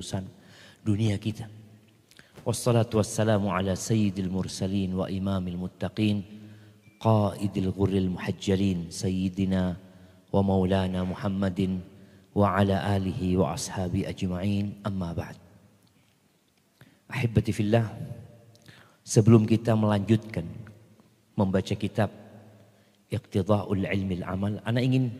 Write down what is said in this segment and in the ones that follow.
urusan dunia kita. Wassalatu wassalamu ala sayyidil mursalin wa imamil muttaqin qaidil ghurril muhajjalin sayyidina wa maulana Muhammadin wa ala alihi wa ashabi ajma'in, amma ba'd. Ahibati fillah, sebelum kita melanjutkan membaca kitab Iqtida'ul Ilmil Amal, ana ingin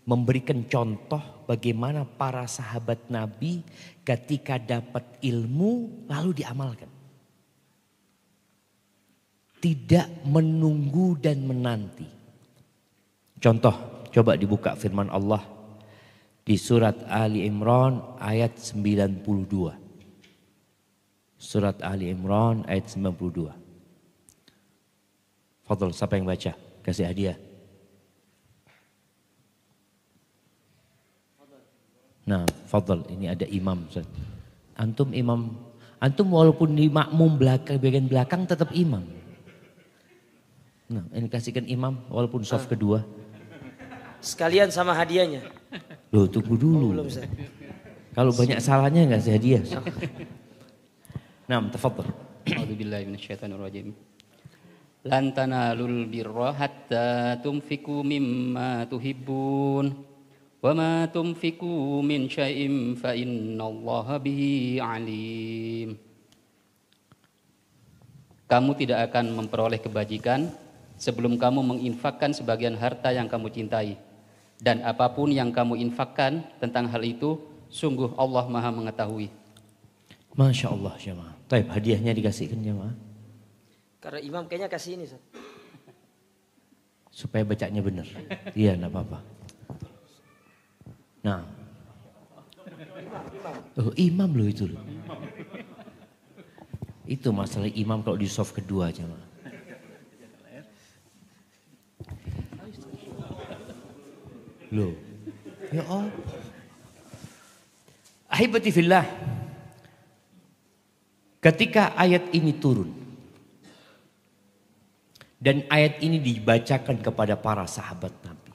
memberikan contoh bagaimana para sahabat Nabi ketika dapat ilmu lalu diamalkan. Tidak menunggu dan menanti. Contoh, coba dibuka firman Allah di surat Ali Imran ayat 92. Surat Ali Imran ayat 92. Fadl, siapa yang baca? Kasih hadiah. Nah, fadl, ini ada imam. Antum imam, antum walaupun di makmum belakang, bagian belakang tetap imam. Nah, ini kasihkan imam walaupun soft kedua. Sekalian sama hadiahnya. Loh, tunggu dulu. Belum, kalau banyak salahnya enggak kasih hadiah. Nah, tafadhal. A'udzubillahi minasyaitonirrajim. Lan tanalul birra hatta tunfiqu mimma tuhibbun wa ma tunfiqu min syai'in fa innallaha bihi alim. Kamu tidak akan memperoleh kebajikan sebelum kamu menginfakkan sebagian harta yang kamu cintai, dan apapun yang kamu infakkan tentang hal itu sungguh Allah Maha mengetahui. Masya Allah jemaah. Taib, hadiahnya dikasihkan jemaah. Karena imam kayaknya kasih ini, Ustaz. Supaya bacanya benar. Iya, enggak apa-apa. Nah. Oh, imam loh itu loh. Itu masalah imam kalau di soft kedua jemaah. Loh. Ya Allah. Ahibati fillah. Ketika ayat ini turun. Dan ayat ini dibacakan kepada para sahabat Nabi.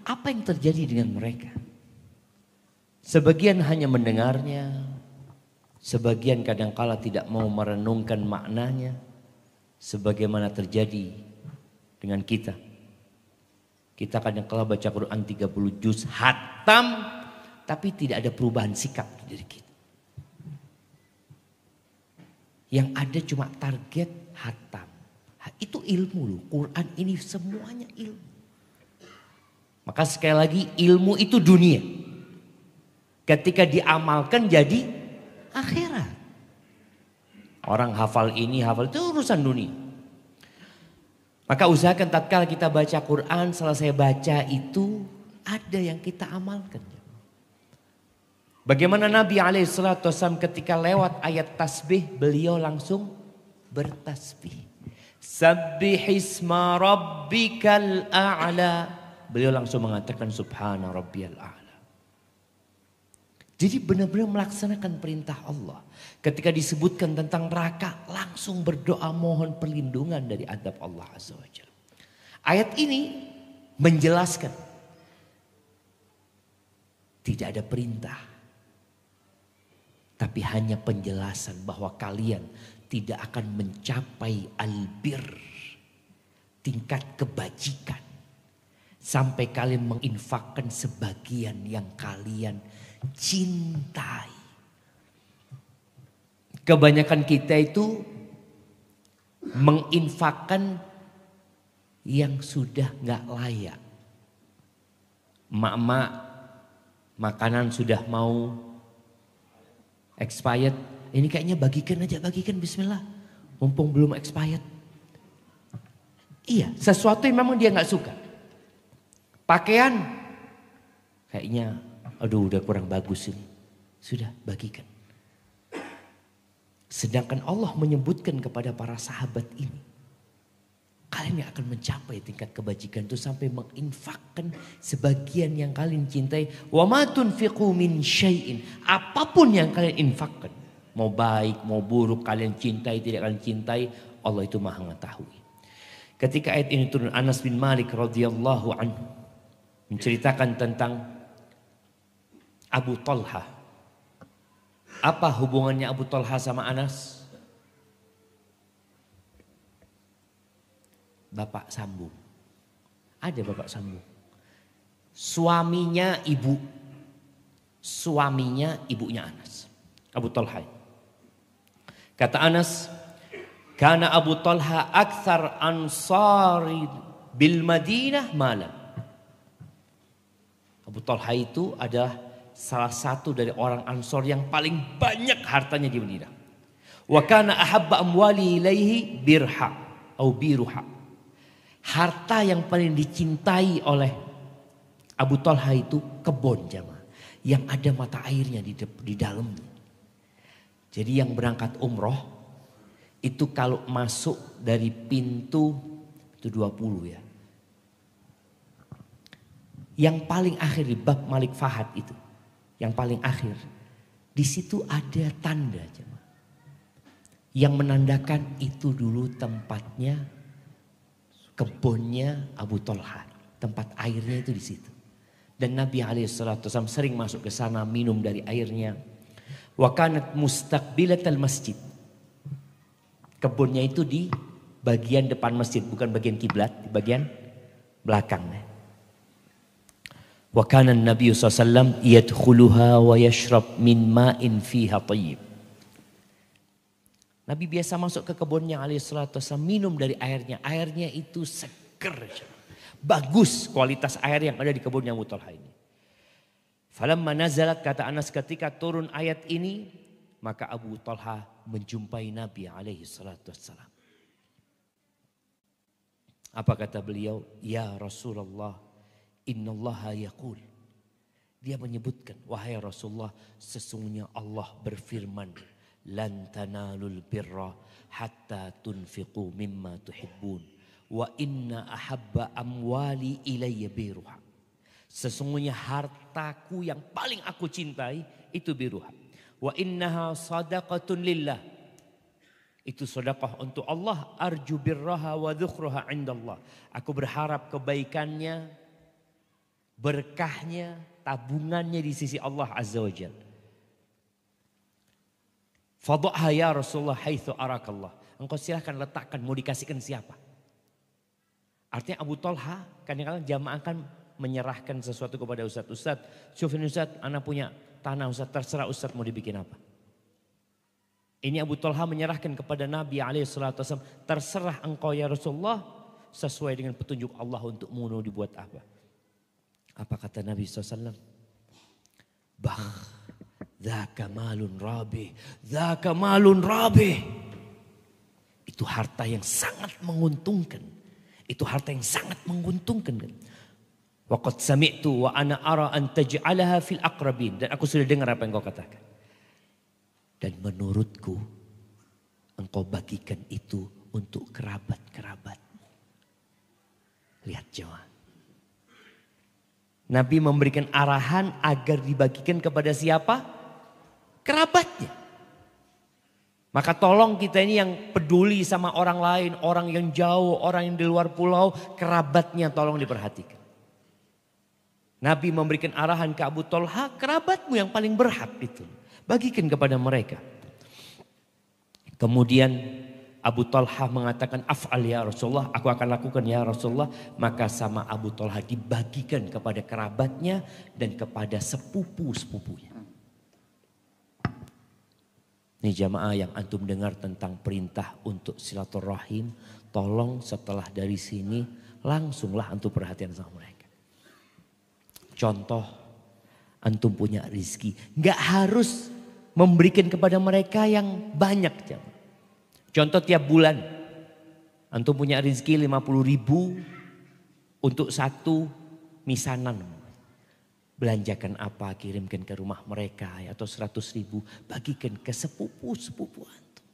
Apa yang terjadi dengan mereka? Sebagian hanya mendengarnya. Sebagian kadangkala tidak mau merenungkan maknanya. Sebagaimana terjadi dengan kita. Kita kadangkala baca Quran 30 juz hatam. Tapi tidak ada perubahan sikap di diri kita. Yang ada cuma target hatam. Itu ilmu loh. Quran ini semuanya ilmu. Maka sekali lagi ilmu itu dunia. Ketika diamalkan jadi akhirat. Orang hafal ini hafal itu urusan dunia. Maka usahakan tatkala kita baca Quran, selesai baca itu ada yang kita amalkan. Bagaimana Nabi SAW ketika lewat ayat tasbih, beliau langsung bertasbih. Sabbihisma rabbikal a'la. Beliau langsung mengatakan subhana rabbiyal a'la. Jadi benar-benar melaksanakan perintah Allah. Ketika disebutkan tentang neraka, langsung berdoa mohon perlindungan dari azab Allah Azza wa Jalla. Ayat ini menjelaskan tidak ada perintah. Tapi hanya penjelasan bahwa kalian tidak akan mencapai albir, tingkat kebajikan, sampai kalian menginfakkan sebagian yang kalian cintai. Kebanyakan kita itu menginfakkan yang sudah nggak layak. Emak-emak makanan sudah mau expired. Ini kayaknya bagikan aja, bagikan bismillah. Mumpung belum expired. Iya, sesuatu yang memang dia gak suka. Pakaian. Kayaknya, aduh udah kurang bagus ini. Sudah, bagikan. Sedangkan Allah menyebutkan kepada para sahabat ini. Kalian yang akan mencapai tingkat kebajikan itu sampai menginfakkan sebagian yang kalian cintai. Wa ma tunfiqu min syai'in. Apapun yang kalian infakkan. Mau baik, mau buruk, kalian cintai, tidak kalian cintai. Allah itu maha mengetahui. Ketika ayat ini turun, Anas bin Malik radhiyallahu anhu menceritakan tentang Abu Talha Apa hubungannya Abu Talha sama Anas? Bapak sambung. Ada bapak sambung. Suaminya ibunya Anas. Abu Talha. Kata Anas, karena Abu Talha akthar ansari bil Madinah malan. Abu Talha itu adalah salah satu dari orang Ansor yang paling banyak hartanya di Madinah. Wa kana ahabba amwali ilaihi biruha. Harta yang paling dicintai oleh Abu Talha itu kebun jamaah. Yang ada mata airnya di dalamnya. Jadi yang berangkat umroh itu kalau masuk dari pintu itu 20 ya. Yang paling akhir di bab Malik Fahad itu. Yang paling akhir. Di situ ada tanda jemaah. Yang menandakan itu dulu tempatnya kebunnya Abu Talha. Tempat airnya itu di situ. Dan Nabi SAW sering masuk ke sana minum dari airnya. Wa kanat mustaqbilatal masjid. Kebunnya itu di bagian depan masjid, bukan bagian kiblat, di bagian belakangnya. Wa kana Nabi SAW yadkhuluha wa yashrab min ma'in fiha tayyib. Nabi biasa masuk ke kebunnya SAW minum dari airnya. Airnya itu seger. Bagus kualitas air yang ada di kebunnya Abu Talha ini. Falamma nazalat, kata Anas, ketika turun ayat ini, maka Abu Talha menjumpai Nabi SAW. Apa kata beliau? Ya Rasulullah, innallaha yaqul. Dia menyebutkan, wahai Rasulullah, sesungguhnya Allah berfirman, lan tanalul birra hatta tunfiqu mimma tuhibbun wa inna ahabba amwali ilayya biruha. Sesungguhnya hartaku yang paling aku cintai itu biruha. Wa innaha sadaqatun lillah. Itu sedekah untuk Allah. Arju birraha wa dhukhruha indallah. Aku berharap kebaikannya, berkahnya, tabungannya di sisi Allah Azza wa Jalla. Fadha'ha ya Rasulullah haitsu arakallah. Engkau silahkan letakkan, mau dikasihkan siapa? Artinya Abu Talha kadang-kadang jamaah kan menyerahkan sesuatu kepada Ustadz. Ustadz, syufin Ustadz, anak punya tanah Ustadz, terserah Ustadz mau dibikin apa. Ini Abu Talha menyerahkan kepada Nabi SAW, terserah engkau ya Rasulullah, sesuai dengan petunjuk Allah untuk mau dibuat apa. Apa kata Nabi SAW? Bah, dzaka malun rabih, dzaka malun rabih. Itu harta yang sangat menguntungkan. Itu harta yang sangat menguntungkan. Waqad sami'tu wa ana ara an taj'alaha fil aqrabin. Dan aku sudah dengar apa yang kau katakan. Dan menurutku engkau bagikan itu untuk kerabat-kerabatmu. Lihat jemaah. Nabi memberikan arahan agar dibagikan kepada siapa? Kerabatnya. Maka tolong kita ini yang peduli sama orang lain, orang yang jauh, orang yang di luar pulau, kerabatnya tolong diperhatikan. Nabi memberikan arahan ke Abu Talha, kerabatmu yang paling berhak itu. Bagikan kepada mereka. Kemudian Abu Talha mengatakan, af'al ya Rasulullah, aku akan lakukan ya Rasulullah. Maka sama Abu Talha dibagikan kepada kerabatnya dan kepada sepupu-sepupunya. Ini jamaah yang antum dengar tentang perintah untuk silaturahim. Tolong setelah dari sini langsunglah antum perhatian sama mereka. Contoh, antum punya rizki. Gak harus memberikan kepada mereka yang banyak. Jamaah. Contoh tiap bulan. Antum punya rizki 50.000 untuk satu misanan. Belanjakan apa, kirimkan ke rumah mereka atau 100.000, bagikan ke sepupu-sepupu antum.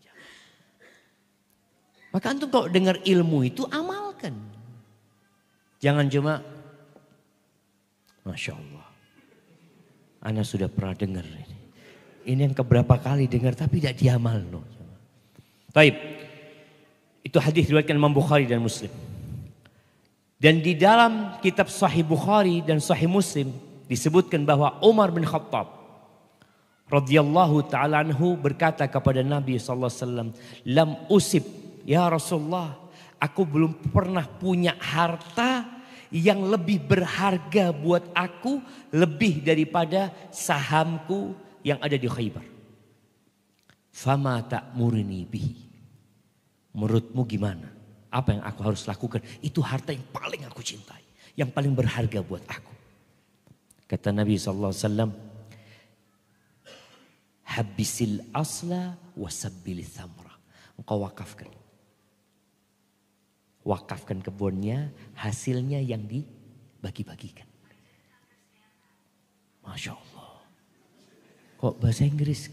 Maka antum kalau dengar ilmu itu amalkan. Jangan cuma, Masya Allah, ana sudah pernah dengar ini. Ini yang keberapa kali dengar tapi tidak diamal. No. Taib, itu hadis diriwayatkan Imam Bukhari dan Muslim. Dan di dalam kitab Sahih Bukhari dan Sahih Muslim disebutkan bahwa Umar bin Khattab radhiyallahu ta'ala anhu berkata kepada Nabi SAW, lam usib ya Rasulullah, aku belum pernah punya harta yang lebih berharga buat aku lebih daripada sahamku yang ada di Khaybar. Fama ta'murni bihi. Menurutmu gimana? Apa yang aku harus lakukan? Itu harta yang paling aku cintai, yang paling berharga buat aku. Kata Nabi SAW, habisil asla wasabbil thamra. Engkau wakafkan. Wakafkan kebunnya, hasilnya yang dibagi-bagikan. Masya Allah. Kok bahasa Inggris?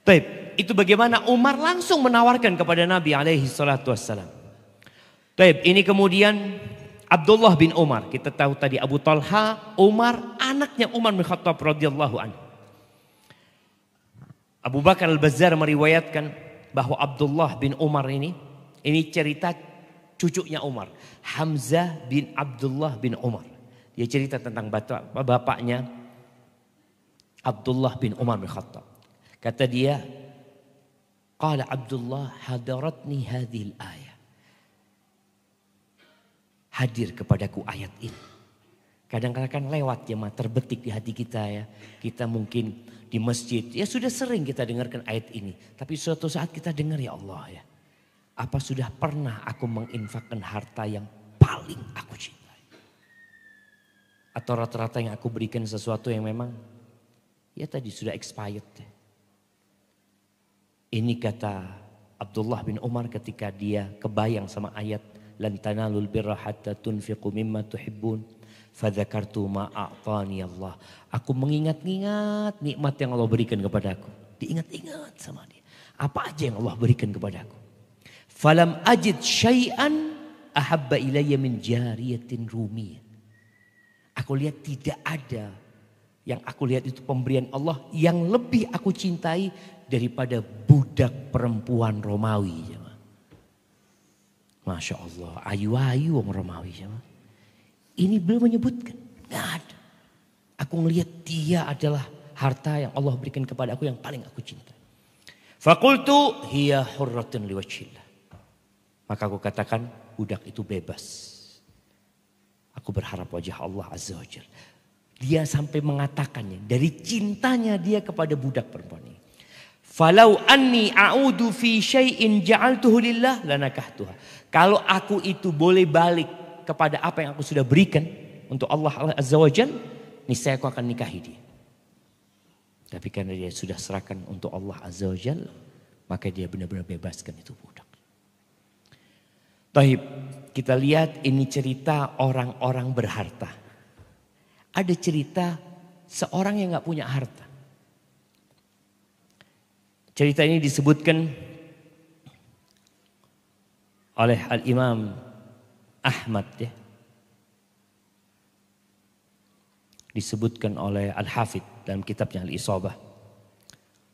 Baik, itu bagaimana Umar langsung menawarkan kepada Nabi alaihi salatu wassalam. Baik, ini kemudian Abdullah bin Umar. Kita tahu tadi Abu Talha, Umar, anaknya Umar bin Khattab radhiyallahu anhu. Abu Bakar Al-Bazzar meriwayatkan bahwa Abdullah bin Umar ini cerita cucunya Umar. Hamzah bin Abdullah bin Umar. Dia cerita tentang bapaknya Abdullah bin Umar bin Khattab. Kata dia, qala Abdullah hadaratni hadhil ayah. Hadir kepadaku ayat ini. Kadang-kadang kan lewat ya, terbetik di hati kita ya. Kita mungkin di masjid, ya sudah sering kita dengarkan ayat ini. Tapi suatu saat kita dengar, ya Allah ya. Apa sudah pernah aku menginfakkan harta yang paling aku cintai? Atau rata-rata yang aku berikan sesuatu yang memang ya tadi sudah expired. Ini kata Abdullah bin Umar ketika dia kebayang sama ayat lan tanalul birra hatta tunfiqu mimma tuhibbun. Fadzakartu ma a'tani Allah. Aku mengingat-ingat nikmat yang Allah berikan kepada aku. Diingat-ingat sama dia. Apa aja yang Allah berikan kepada aku. Falam ajid syai'an ahabba ilayya min jariyatin rumiyah. Aku lihat tidak ada yang aku lihat itu pemberian Allah yang lebih aku cintai daripada budak perempuan Romawi. Masya Allah, ayu-ayu orang Romawi. Ini belum menyebutkan, nggak ada. Aku melihat dia adalah harta yang Allah berikan kepada aku yang paling aku cintai. Fakultu hiya hurratun liwajhillah. Maka aku katakan budak itu bebas. Aku berharap wajah Allah Azza wa Jalla. Dia sampai mengatakannya dari cintanya dia kepada budak perempuan ini. Falau anni a'udu fi syai'in ja'altuhu lillah lanakahtuha. Kalau aku itu boleh balik kepada apa yang aku sudah berikan untuk Allah Azza wa Jalla, niscaya aku akan nikahi dia. Tapi karena dia sudah serahkan untuk Allah Azza wa Jalla, maka dia benar-benar bebaskan itu budak. Taib, kita lihat ini cerita orang-orang berharta. Ada cerita seorang yang gak punya harta. Cerita ini disebutkan oleh Al-Imam Ahmad ya. Disebutkan oleh Al-Hafidh dalam kitabnya Al-Isabah.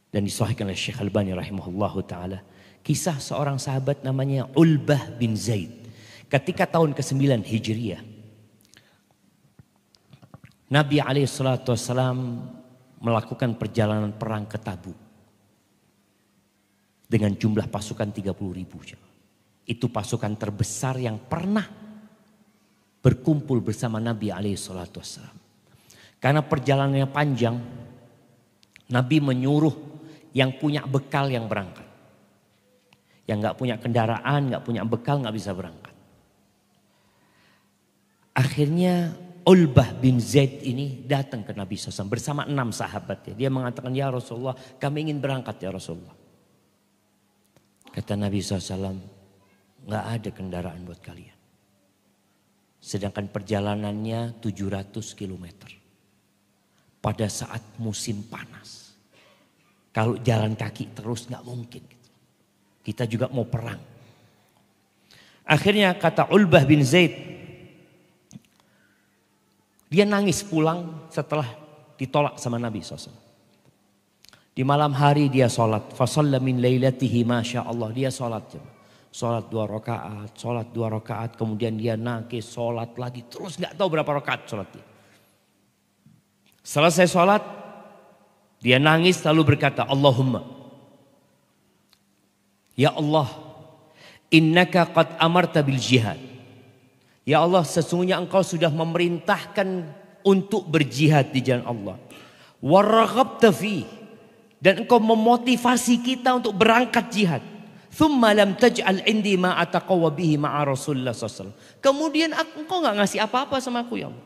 Dan disahihkan oleh Syekh Albani rahimahullahu ta'ala. Kisah seorang sahabat namanya Ulbah bin Zaid. Ketika tahun ke-9 Hijriah. Nabi SAW melakukan perjalanan perang ke Tabuk. Dengan jumlah pasukan 30.000. Itu pasukan terbesar yang pernah berkumpul bersama Nabi SAW. Karena perjalanannya panjang, Nabi menyuruh yang punya bekal yang berangkat. Yang gak punya kendaraan, gak punya bekal gak bisa berangkat. Akhirnya Ulbah bin Zaid ini datang ke Nabi SAW bersama 6 sahabatnya. Dia mengatakan, ya Rasulullah kami ingin berangkat ya Rasulullah. Kata Nabi SAW, gak ada kendaraan buat kalian. Sedangkan perjalanannya 700 km. Pada saat musim panas. Kalau jalan kaki terus gak mungkin. Kita juga mau perang. Akhirnya kata Ulbah bin Zaid. Dia nangis pulang setelah ditolak sama Nabi SAW. Di malam hari dia sholat. Fasalla min lailatihi masya Allah. Dia sholat. Sholat 2 rakaat. Sholat 2 rakaat. Kemudian dia nangis sholat lagi. Terus gak tahu berapa rakaat sholat dia. Selesai sholat, dia nangis lalu berkata, Allahumma, ya Allah, innaka qad amarta bil jihad. Ya Allah, sesungguhnya engkau sudah memerintahkan untuk berjihad di jalan Allah. Waraghabta fi, dan engkau memotivasi kita untuk berangkat jihad. Thumma lam taj'al indi ma ataqawwa bihi ma'a Rasulullah SAW. Kemudian engkau enggak ngasih apa-apa sama aku, ya Allah.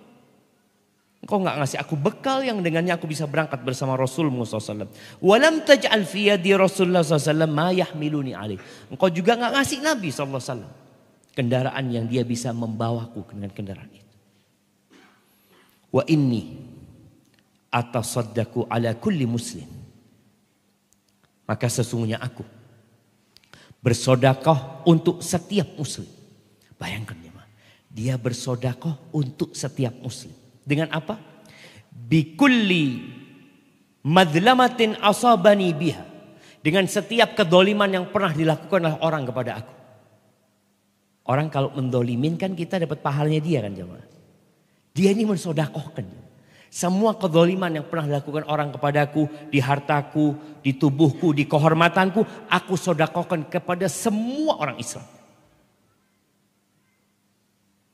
Engkau enggak ngasih aku bekal yang dengannya aku bisa berangkat bersama Rasulullah SAW. Walam taj'al fi yadi Rasulullah SAW ma yahmiluni alaih. Engkau juga enggak ngasih Nabi SAW kendaraan yang dia bisa membawaku dengan kendaraan itu. Wa inni atasaddaqu ala kulli muslim. Maka sesungguhnya aku bersedekah untuk setiap muslim. Bayangkan ya, dia bersedekah untuk setiap muslim. Dengan apa? Bikulli madlamatin asabani biha. Dengan setiap kedoliman yang pernah dilakukan oleh orang kepada aku. Orang kalau mendolimin kan kita dapat pahalanya dia kan jemaah. Dia ini mensedekahkan. Semua kedoliman yang pernah dilakukan orang kepadaku, di hartaku, di tubuhku, di kehormatanku, aku sedekahkan kepada semua orang Islam.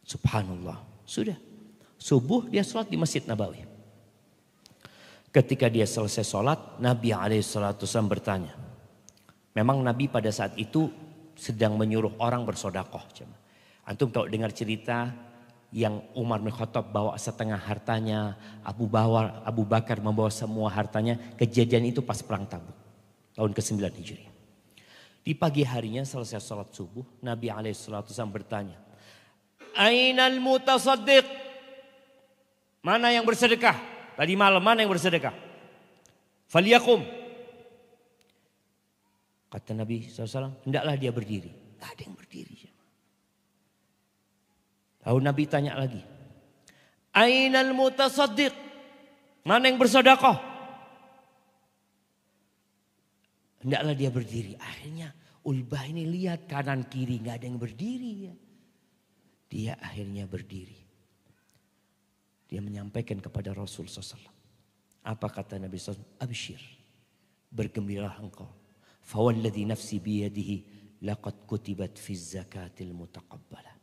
Subhanallah. Sudah. Subuh dia sholat di Masjid Nabawi. Ketika dia selesai sholat, Nabi SAW bertanya. Memang Nabi pada saat itu sedang menyuruh orang bersedekah. Antum kalau dengar cerita yang Umar bin Khattab bawa setengah hartanya, Abu Bakar membawa semua hartanya. Kejadian itu pas perang Tabuk, tahun ke-9 Hijriah. Di pagi harinya selesai sholat subuh, Nabi SAW bertanya, Ainal mutasaddiq? Mana yang bersedekah? Tadi malam mana yang bersedekah? Falyakum. Kata Nabi SAW, hendaklah dia berdiri. Tidak ada yang berdiri. Lalu Nabi tanya lagi. Ainal mutasaddiq? Mana yang bersedekah? Hendaklah dia berdiri. Akhirnya Ulbah ini lihat kanan kiri nggak ada yang berdiri. Ya. Dia akhirnya berdiri. Dia menyampaikan kepada Rasul SAW. Apa kata Nabi SAW? Abshir. Bergembiralah engkau. Fawalladhi nafsi biyadihi laqad kutibat fi zakatil mutaqabbalah.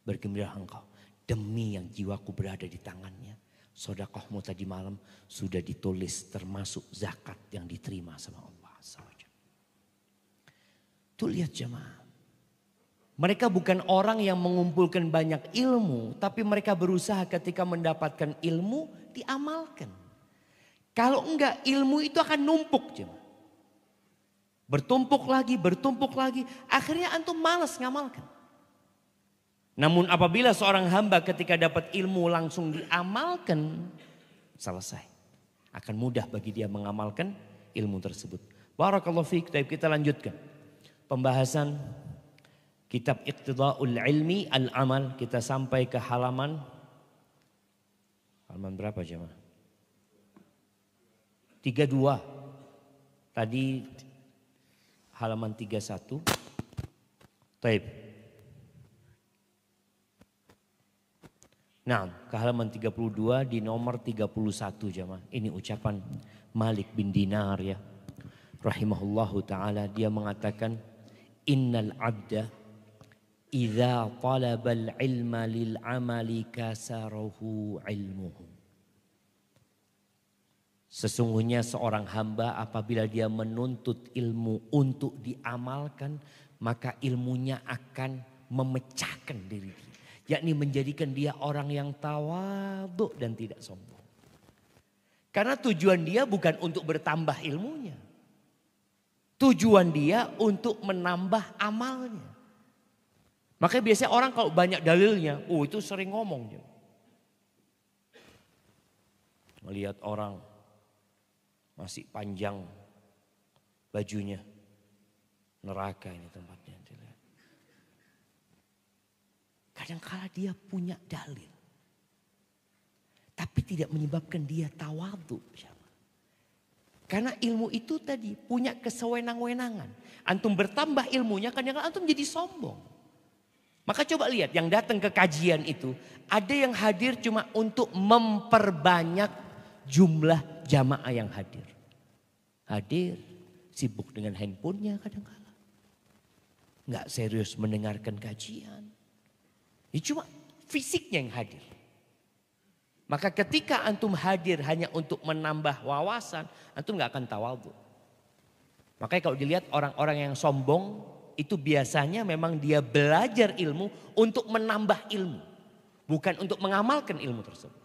Bergembiralah engkau. Demi yang jiwaku berada di tangannya. Sedekahmu tadi malam sudah ditulis termasuk zakat yang diterima sama Allah. Tuh lihat jemaah. Mereka bukan orang yang mengumpulkan banyak ilmu. Tapi mereka berusaha ketika mendapatkan ilmu diamalkan. Kalau enggak ilmu itu akan numpuk jemaah. Bertumpuk lagi. Akhirnya antum malas ngamalkan. Namun apabila seorang hamba ketika dapat ilmu langsung diamalkan. Selesai. Akan mudah bagi dia mengamalkan ilmu tersebut. Barakallahu fiik. Kita lanjutkan. Pembahasan kitab Iqtida'ul Ilmi Al-Amal. Kita sampai ke halaman berapa jemaah? 32. Tadi halaman 31. Taib. Nah, ke halaman 32 di nomor 31 jemaah. Ini ucapan Malik bin Dinar ya. Rahimahullahu ta'ala, dia mengatakan, Innal abda idza talabal ilma lil amali kasarahu ilmuhu. Sesungguhnya seorang hamba apabila dia menuntut ilmu untuk diamalkan, maka ilmunya akan memecahkan diri dia. Yakni menjadikan dia orang yang tawadhu dan tidak sombong. Karena tujuan dia bukan untuk bertambah ilmunya. Tujuan dia untuk menambah amalnya. Makanya biasanya orang kalau banyak dalilnya, itu sering ngomong. Melihat orang masih panjang bajunya, neraka ini tempatnya. Kadang-kala dia punya dalil. Tapi tidak menyebabkan dia tawadhu. Karena ilmu itu tadi punya kesewenang-wenangan. Antum bertambah ilmunya, kadang-kadang antum jadi sombong. Maka coba lihat yang datang ke kajian itu. Ada yang hadir cuma untuk memperbanyak jumlah jamaah yang hadir. Hadir, sibuk dengan handphonenya kadang-kala. Nggak serius mendengarkan kajian. Ya cuma fisiknya yang hadir. Maka ketika antum hadir hanya untuk menambah wawasan, antum nggak akan tawadhu. Makanya kalau dilihat orang-orang yang sombong, itu biasanya memang dia belajar ilmu untuk menambah ilmu. Bukan untuk mengamalkan ilmu tersebut.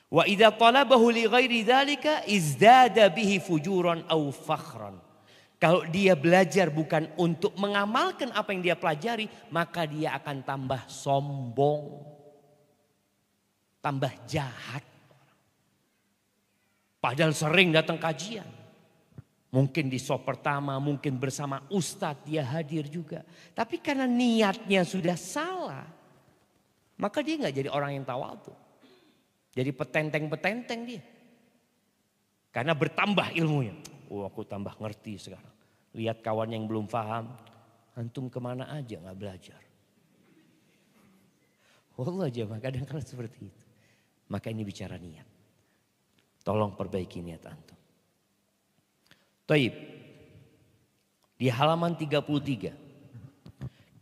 Wa idza talabahu li ghairi dzalika izdada bihi fujuran aw fakhran. Kalau dia belajar bukan untuk mengamalkan apa yang dia pelajari, maka dia akan tambah sombong. Tambah jahat. Padahal sering datang kajian. Mungkin di sop pertama, mungkin bersama ustadz dia hadir juga. Tapi karena niatnya sudah salah, maka dia nggak jadi orang yang tawadhu. Jadi petenteng-petenteng dia. Karena bertambah ilmunya. Oh aku tambah ngerti sekarang. Lihat kawan yang belum paham, antum kemana aja nggak belajar. Wallah jemaah kadang-kadang seperti itu. Maka ini bicara niat. Tolong perbaiki niat antum. Taib. Di halaman 33.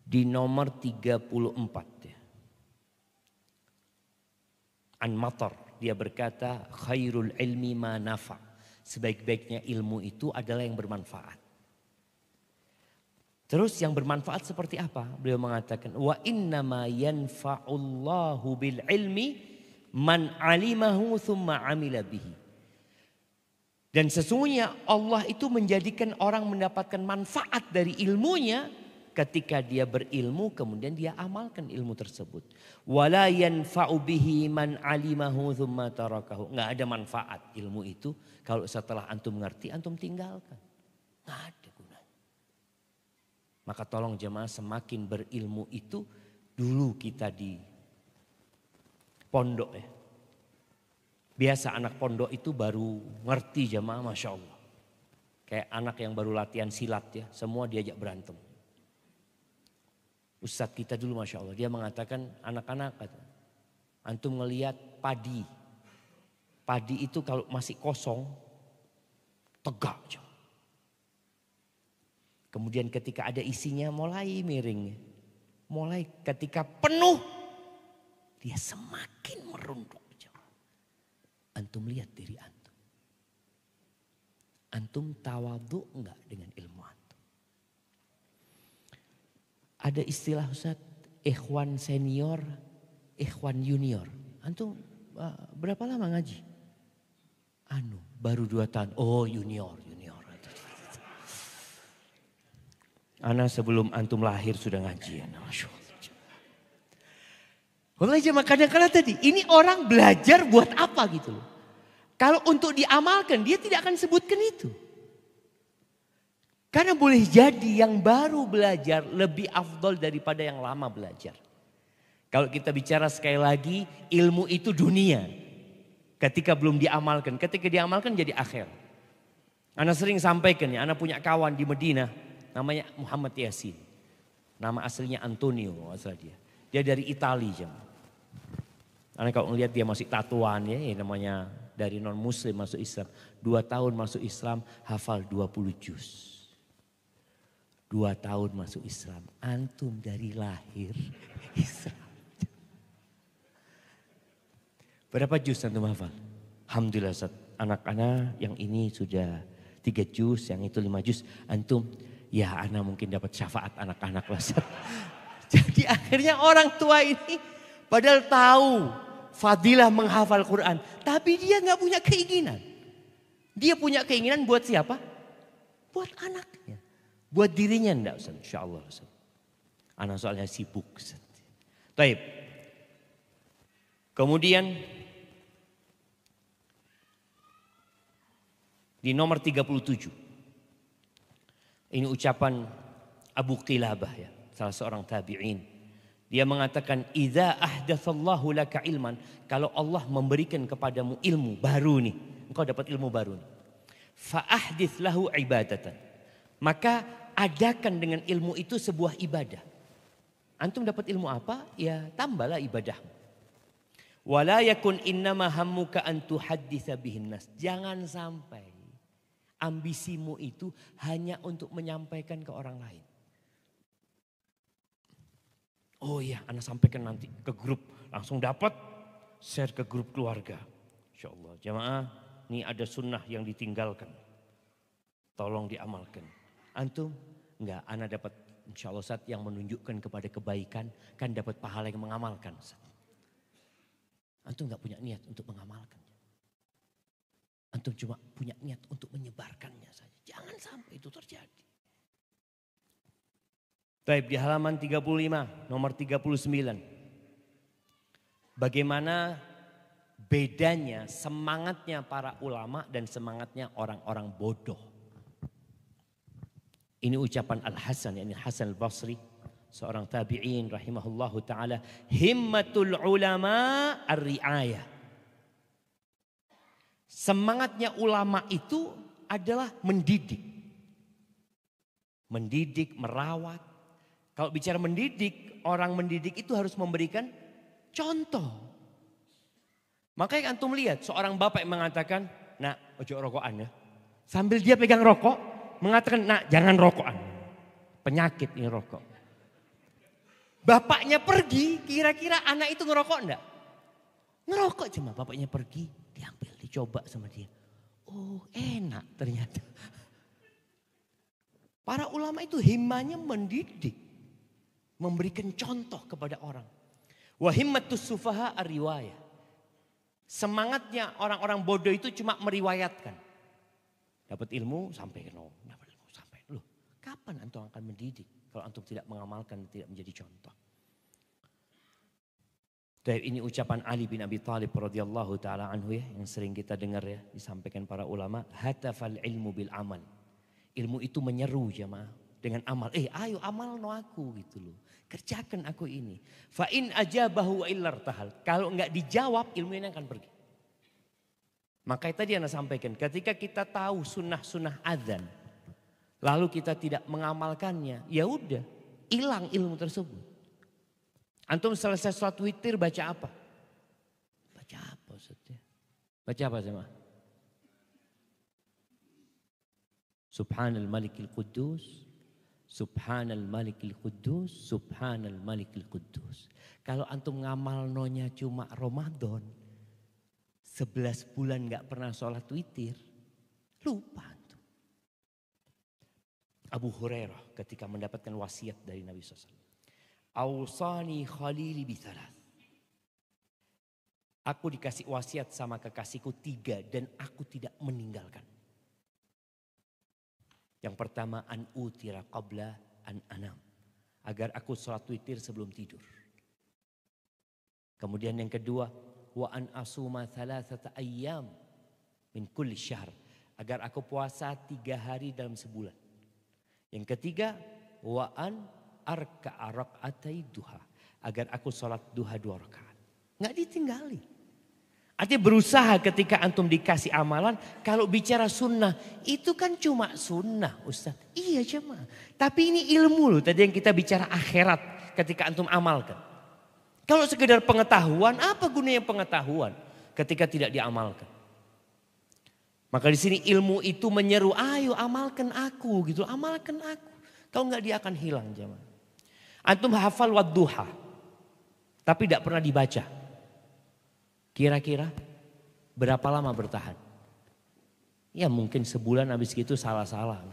Di nomor 34 ya. An-Matar dia berkata khairul ilmi ma nafa. Sebaik-baiknya ilmu itu adalah yang bermanfaat. Terus yang bermanfaat seperti apa? Beliau mengatakan wa innama yanfa'ullahu bil ilmi man alimahu thumma amila bihi. Dan sesungguhnya Allah itu menjadikan orang mendapatkan manfaat dari ilmunya ketika dia berilmu kemudian dia amalkan ilmu tersebut. Wala yanfa'u bihi man alimahu thumma tarakahu. Enggak ada manfaat ilmu itu kalau setelah antum mengerti antum tinggalkan. Enggak ada gunanya. Maka tolong jemaah semakin berilmu itu dulu kita di pondok ya. Biasa anak pondok itu baru ngerti jemaah Masya Allah. Kayak anak yang baru latihan silat ya. Semua diajak berantem. Ustadz kita dulu Masya Allah. Dia mengatakan anak-anak antum ngelihat padi. Padi itu kalau masih kosong tegak. Kemudian ketika ada isinya mulai miring. Mulai ketika penuh dia semakin merunduk. Antum lihat diri antum. Antum tawadhu enggak dengan ilmu antum? Ada istilah Ustaz, ikhwan senior, ikhwan junior. Antum berapa lama ngaji? Baru 2 tahun. Oh junior. Ana sebelum antum lahir sudah ngaji. Masya Allah. Wallahi jemaah kadang-kadang tadi, ini orang belajar buat apa gitu loh. Kalau untuk diamalkan dia tidak akan sebutkan itu. Karena boleh jadi yang baru belajar lebih afdol daripada yang lama belajar. Kalau kita bicara sekali lagi ilmu itu dunia. Ketika belum diamalkan, ketika diamalkan jadi akhir. Ana sering sampaikan ya, ana punya kawan di Madinah namanya Muhammad Yasin. Nama aslinya Antonio asal dia. Dia dari Italia jemaah. Karena kalau ngelihat dia masih tatuan ya, namanya dari non muslim masuk Islam. 2 tahun masuk Islam hafal 20 juz. 2 tahun masuk Islam. Antum dari lahir Islam. Berapa juz antum hafal? Alhamdulillah Ustaz. Anak-anak yang ini sudah 3 juz, yang itu 5 juz. Antum ya anak mungkin dapat syafaat anak-anak Ustaz. Jadi akhirnya orang tua ini padahal tahu fadilah menghafal Quran. Tapi dia gak punya keinginan. Dia punya keinginan buat siapa? Buat anaknya. Buat dirinya enggak Ustaz. InsyaAllah Ustaz. Anak soalnya sibuk Ustaz. Baik. Kemudian di nomor 37. Ini ucapan Abu Qilabah ya. Salah seorang tabi'in. Dia mengatakan, "Idza ahdatsallahu laka ilman." Kalau Allah memberikan kepadamu ilmu baru nih. Engkau dapat ilmu baru nih. Fa ahdits lahu ibadatan. Maka adakan dengan ilmu itu sebuah ibadah. Antum dapat ilmu apa? Ya tambahlah ibadahmu. Wala yakun innama hammuka an tuhadditsa bihin nas. Jangan sampai ambisimu itu hanya untuk menyampaikan ke orang lain. Oh iya, anak sampaikan nanti ke grup, langsung dapat share ke grup keluarga. Insyaallah, jamaah, ini ada sunnah yang ditinggalkan. Tolong diamalkan. Antum enggak, anak dapat insyaallah Ustaz yang menunjukkan kepada kebaikan, kan dapat pahala yang mengamalkan Ustaz. Antum enggak punya niat untuk mengamalkannya. Antum cuma punya niat untuk menyebarkannya saja. Jangan sampai itu terjadi. Baik, di halaman 35, nomor 39. Bagaimana bedanya semangatnya para ulama dan semangatnya orang-orang bodoh. Ini ucapan Al-Hasan, yakni Hasan Al-Basri, seorang tabi'in rahimahullahu ta'ala. Himmatul ulama ar-ri'ayah. Semangatnya ulama itu adalah mendidik. Mendidik, merawat. Kalau bicara mendidik, orang mendidik itu harus memberikan contoh. Makanya antum lihat seorang bapak yang mengatakan, nak ojo rokokan ya. Sambil dia pegang rokok, mengatakan, nak jangan rokokan. Penyakit ini rokok. Bapaknya pergi, kira-kira anak itu ngerokok enggak? Ngerokok cuma bapaknya pergi, diambil, dicoba sama dia. Oh enak ternyata. Para ulama itu himmahnya mendidik. Memberikan contoh kepada orang. Wa himmatus sufaha ar-riwayah. Semangatnya orang-orang bodoh itu cuma meriwayatkan. Dapat ilmu sampai dapat ilmu sampai. Loh, kapan antum akan mendidik kalau antum tidak mengamalkan, tidak menjadi contoh? Dan ini ucapan Ali bin Abi Thalib radhiyallahu taala anhu ya, yang sering kita dengar ya, disampaikan para ulama, hatafal ilmu bil amal. Ilmu itu menyeru jemaah dengan amal. Ayo amal no aku gitu loh. Kerjakan aku ini. Fa in ajabahu wa illar tahal. Kalau enggak dijawab ilmu ini akan pergi. Makanya tadi Anda sampaikan, ketika kita tahu sunnah-sunnah azan, lalu kita tidak mengamalkannya, ya udah, hilang ilmu tersebut. Antum selesai sholat witir baca apa? Baca apa Ustaz? Baca apa sama? Subhanal Malikil Quddus. Subhanal Malikil Quddus, Subhanal Malikil Quddus. Kalau antum ngamal nonya cuma Ramadan, 11 bulan gak pernah sholat witir, lupa antum. Abu Hurairah ketika mendapatkan wasiat dari Nabi SAW. Awsani khalili bithalas. Aku dikasih wasiat sama kekasihku 3 dan aku tidak meninggalkan. Yang pertama, an utira qabla an anam. Agar aku sholat witir sebelum tidur. Kemudian yang kedua, wa an asuma thalathata ayyam min kulli syahr. Agar aku puasa 3 hari dalam sebulan. Yang ketiga, wa an arka'a rak'atai duha. Agar aku sholat duha 2 rakaat. Nggak ditinggali. Artinya berusaha ketika antum dikasih amalan, kalau bicara sunnah, itu kan cuma sunnah Ustaz. Iya cuma. Tapi ini ilmu loh, tadi yang kita bicara akhirat ketika antum amalkan. Kalau sekedar pengetahuan, apa gunanya pengetahuan ketika tidak diamalkan? Maka di sini ilmu itu menyeru, ayo amalkan aku gitu, amalkan aku. Kalau enggak dia akan hilang jemaah. Antum hafal wadduha, tapi tidak pernah dibaca. Kira-kira berapa lama bertahan? Ya mungkin sebulan habis gitu salah-salah.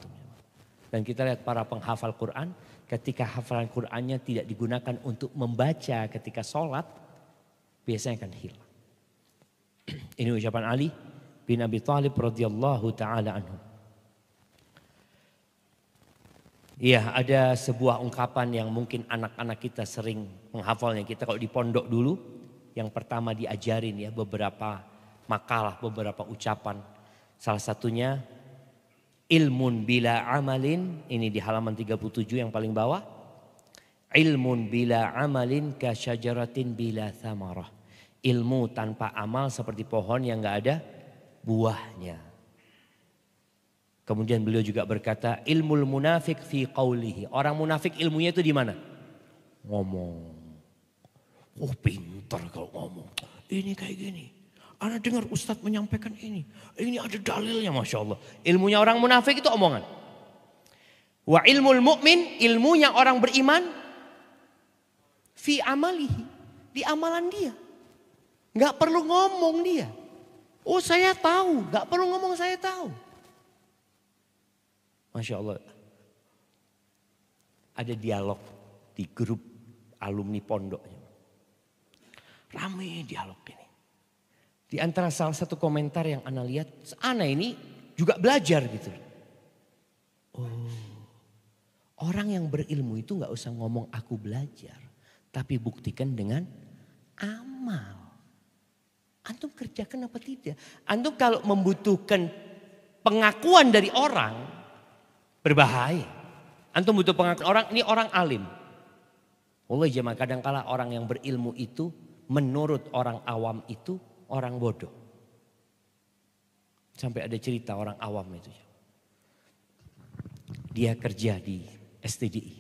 Dan kita lihat para penghafal Quran, ketika hafalan Qurannya tidak digunakan untuk membaca ketika sholat, biasanya akan hilang. Ini ucapan Ali bin Abi Thalib radhiyallahu taala anhu. Iya, ada sebuah ungkapan yang mungkin anak-anak kita sering menghafalnya. Kita kalau di pondok dulu, yang pertama diajarin ya beberapa makalah, beberapa ucapan. Salah satunya ilmun bila amalin, ini di halaman 37 yang paling bawah. Ilmun bila amalin ka syajaratin bila thamarah. Ilmu tanpa amal seperti pohon yang enggak ada buahnya. Kemudian beliau juga berkata, ilmul munafik fi qawlihi. Orang munafik ilmunya itu di mana? Ngomong. Oh pintar kalau ngomong. ini kayak gini. Ana dengar Ustadz menyampaikan ini. Ini ada dalilnya, Masya Allah. Ilmunya orang munafik itu omongan. Wa ilmul mu'min, ilmunya orang beriman. Fi amalihi, di amalan dia. Gak perlu ngomong dia. Oh saya tahu, gak perlu ngomong saya tahu. Masya Allah. Ada dialog di grup alumni pondok. Rame dialog ini. Di antara salah satu komentar yang Ana lihat, Ana ini juga belajar gitu. Oh, orang yang berilmu itu gak usah ngomong aku belajar. Tapi buktikan dengan amal. Antum kerjakan apa tidak? Antum kalau membutuhkan pengakuan dari orang, berbahaya. Antum butuh pengakuan orang, ini orang alim. Wallahi jemaah, kadangkala orang yang berilmu itu menurut orang awam itu orang bodoh. Sampai ada cerita orang awam itu. Dia kerja di STDI.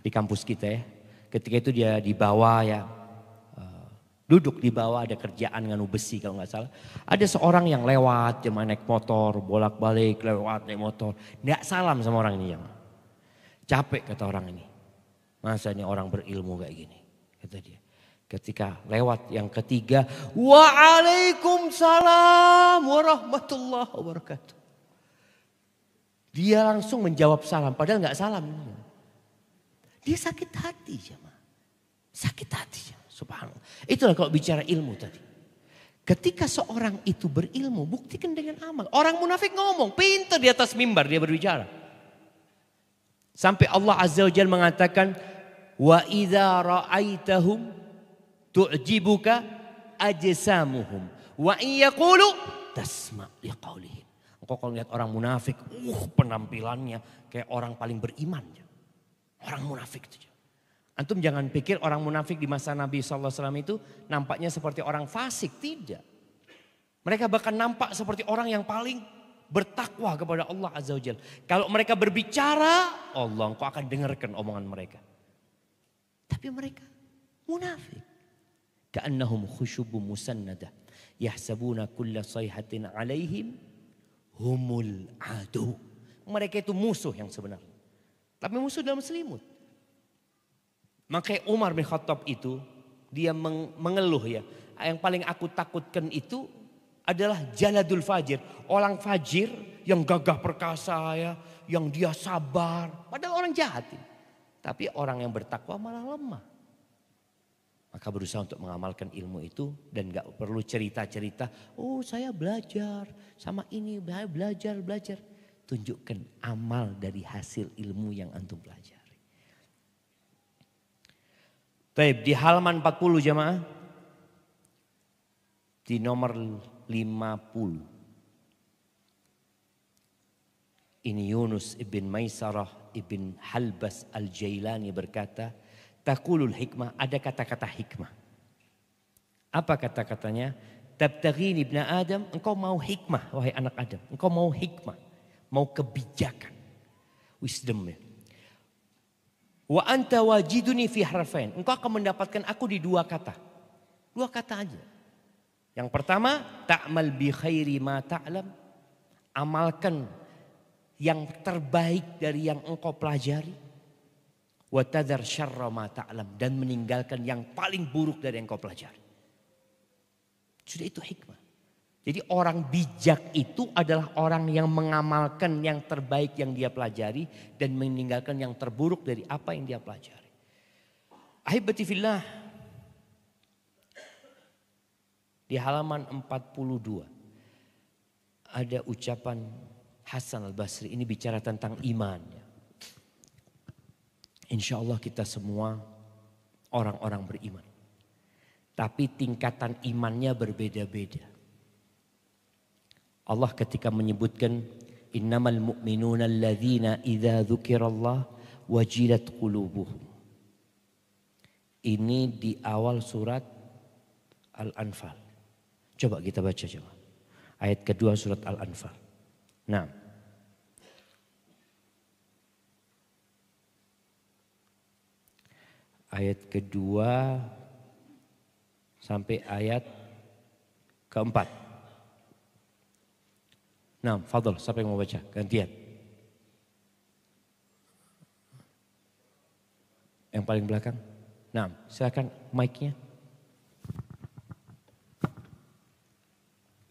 Di kampus kita ya. Ketika itu dia dibawa ya. Duduk di bawah, ada kerjaan nganu besi kalau nggak salah. Ada seorang yang lewat, jemaah naik motor, bolak-balik lewat naik motor. Nggak salam sama orang ini jemaah. Capek kata orang ini. Masa ini orang berilmu kayak gini, kata dia. Ketika lewat yang ketiga, waalaikumsalam warahmatullahi wabarakatuh. Dia langsung menjawab salam, padahal nggak salam. Dia sakit hati jemaah. Sakit hati jemaah. Subhanallah. Itulah kalau bicara ilmu tadi. Ketika seorang itu berilmu, buktikan dengan amal. Orang munafik ngomong, pintar di atas mimbar dia berbicara. Sampai Allah Azza wa Jalla mengatakan, wa idza ra'aitahum tu'jibuka ajsamuhum wa in yaqulu tasma' liqaulihim. Engkau kalau lihat orang munafik, penampilannya kayak orang paling beriman. Orang munafik itu. Antum jangan pikir orang munafik di masa Nabi SAW itu nampaknya seperti orang fasik. Tidak. Mereka bahkan nampak seperti orang yang paling bertakwa kepada Allah Azza wa Jalla. Kalau mereka berbicara, Allah engkau akan dengarkan omongan mereka. Tapi mereka munafik. Ka'annahum khusyubun musannadah. Yahsabuna kulla sayhatin alaihim humul adu. Mereka itu musuh yang sebenarnya. Tapi musuh dalam selimut. Makanya Umar bin Khattab itu dia mengeluh ya. Yang paling aku takutkan itu adalah jaladul fajir. Orang fajir yang gagah perkasa ya. Yang dia sabar. Padahal orang jahat. Tapi orang yang bertakwa malah lemah. Maka berusaha untuk mengamalkan ilmu itu. Dan gak perlu cerita-cerita. Oh saya belajar sama ini. Belajar. Tunjukkan amal dari hasil ilmu yang antum belajar. Baik, di halaman 40 jamaah. Di nomor 50. Ini Yunus ibn Maisarah ibn Halbas al-Jailani berkata. Taqulul hikmah, ada kata-kata hikmah. Apa kata-katanya? Tabtaghini ibn Adam, engkau mau hikmah wahai anak Adam. Engkau mau hikmah, mau kebijakan. Wisdom ya. Wa anta wajiduni fi harfain. Engkau akan mendapatkan aku di dua kata. Dua kata aja. Yang pertama, ta'mal bi khairi ma ta'lam. Amalkan yang terbaik dari yang engkau pelajari. Wa tadhar syarra ma ta'lam. Dan meninggalkan yang paling buruk dari yang engkau pelajari. Sudah itu hikmah. Jadi orang bijak itu adalah orang yang mengamalkan yang terbaik yang dia pelajari dan meninggalkan yang terburuk dari apa yang dia pelajari. Ahibati fillah. Di halaman 42 ada ucapan Hasan al-Basri, ini bicara tentang iman. Insya Allah kita semua orang-orang beriman. Tapi tingkatan imannya berbeda-beda. Allah ketika menyebutkan innamal mu'minuna alladzina idza dzukirallah wajilat qulubuhum. Ini di awal surat Al-Anfal. Coba kita baca coba. Ayat kedua surat Al-Anfal. Nah. Ayat kedua sampai ayat keempat. Nah, Fadl, siapa yang mau baca? Gantian. Yang paling belakang. Nah, silakan mic-nya.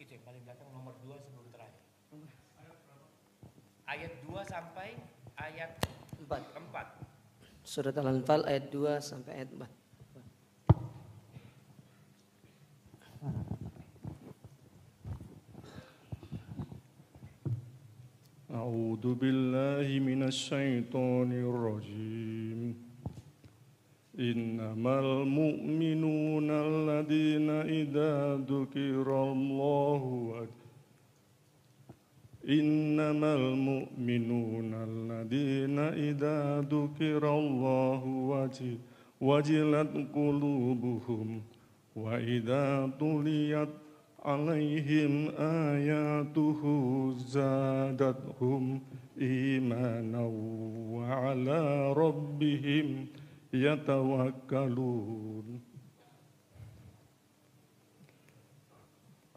Itu yang paling belakang nomor 2 sebelum terakhir. Ayat 2 sampai ayat 4. Surat Al-Anfal ayat 2 sampai ayat 4. أعوذ بالله من الشيطان الرجيم إنما المؤمنون الذين إذا ذكر الله وجلت قلوبهم وإذا تليت عليهم آياته زادتهم إيمانا وعلى ربهم يتوكلون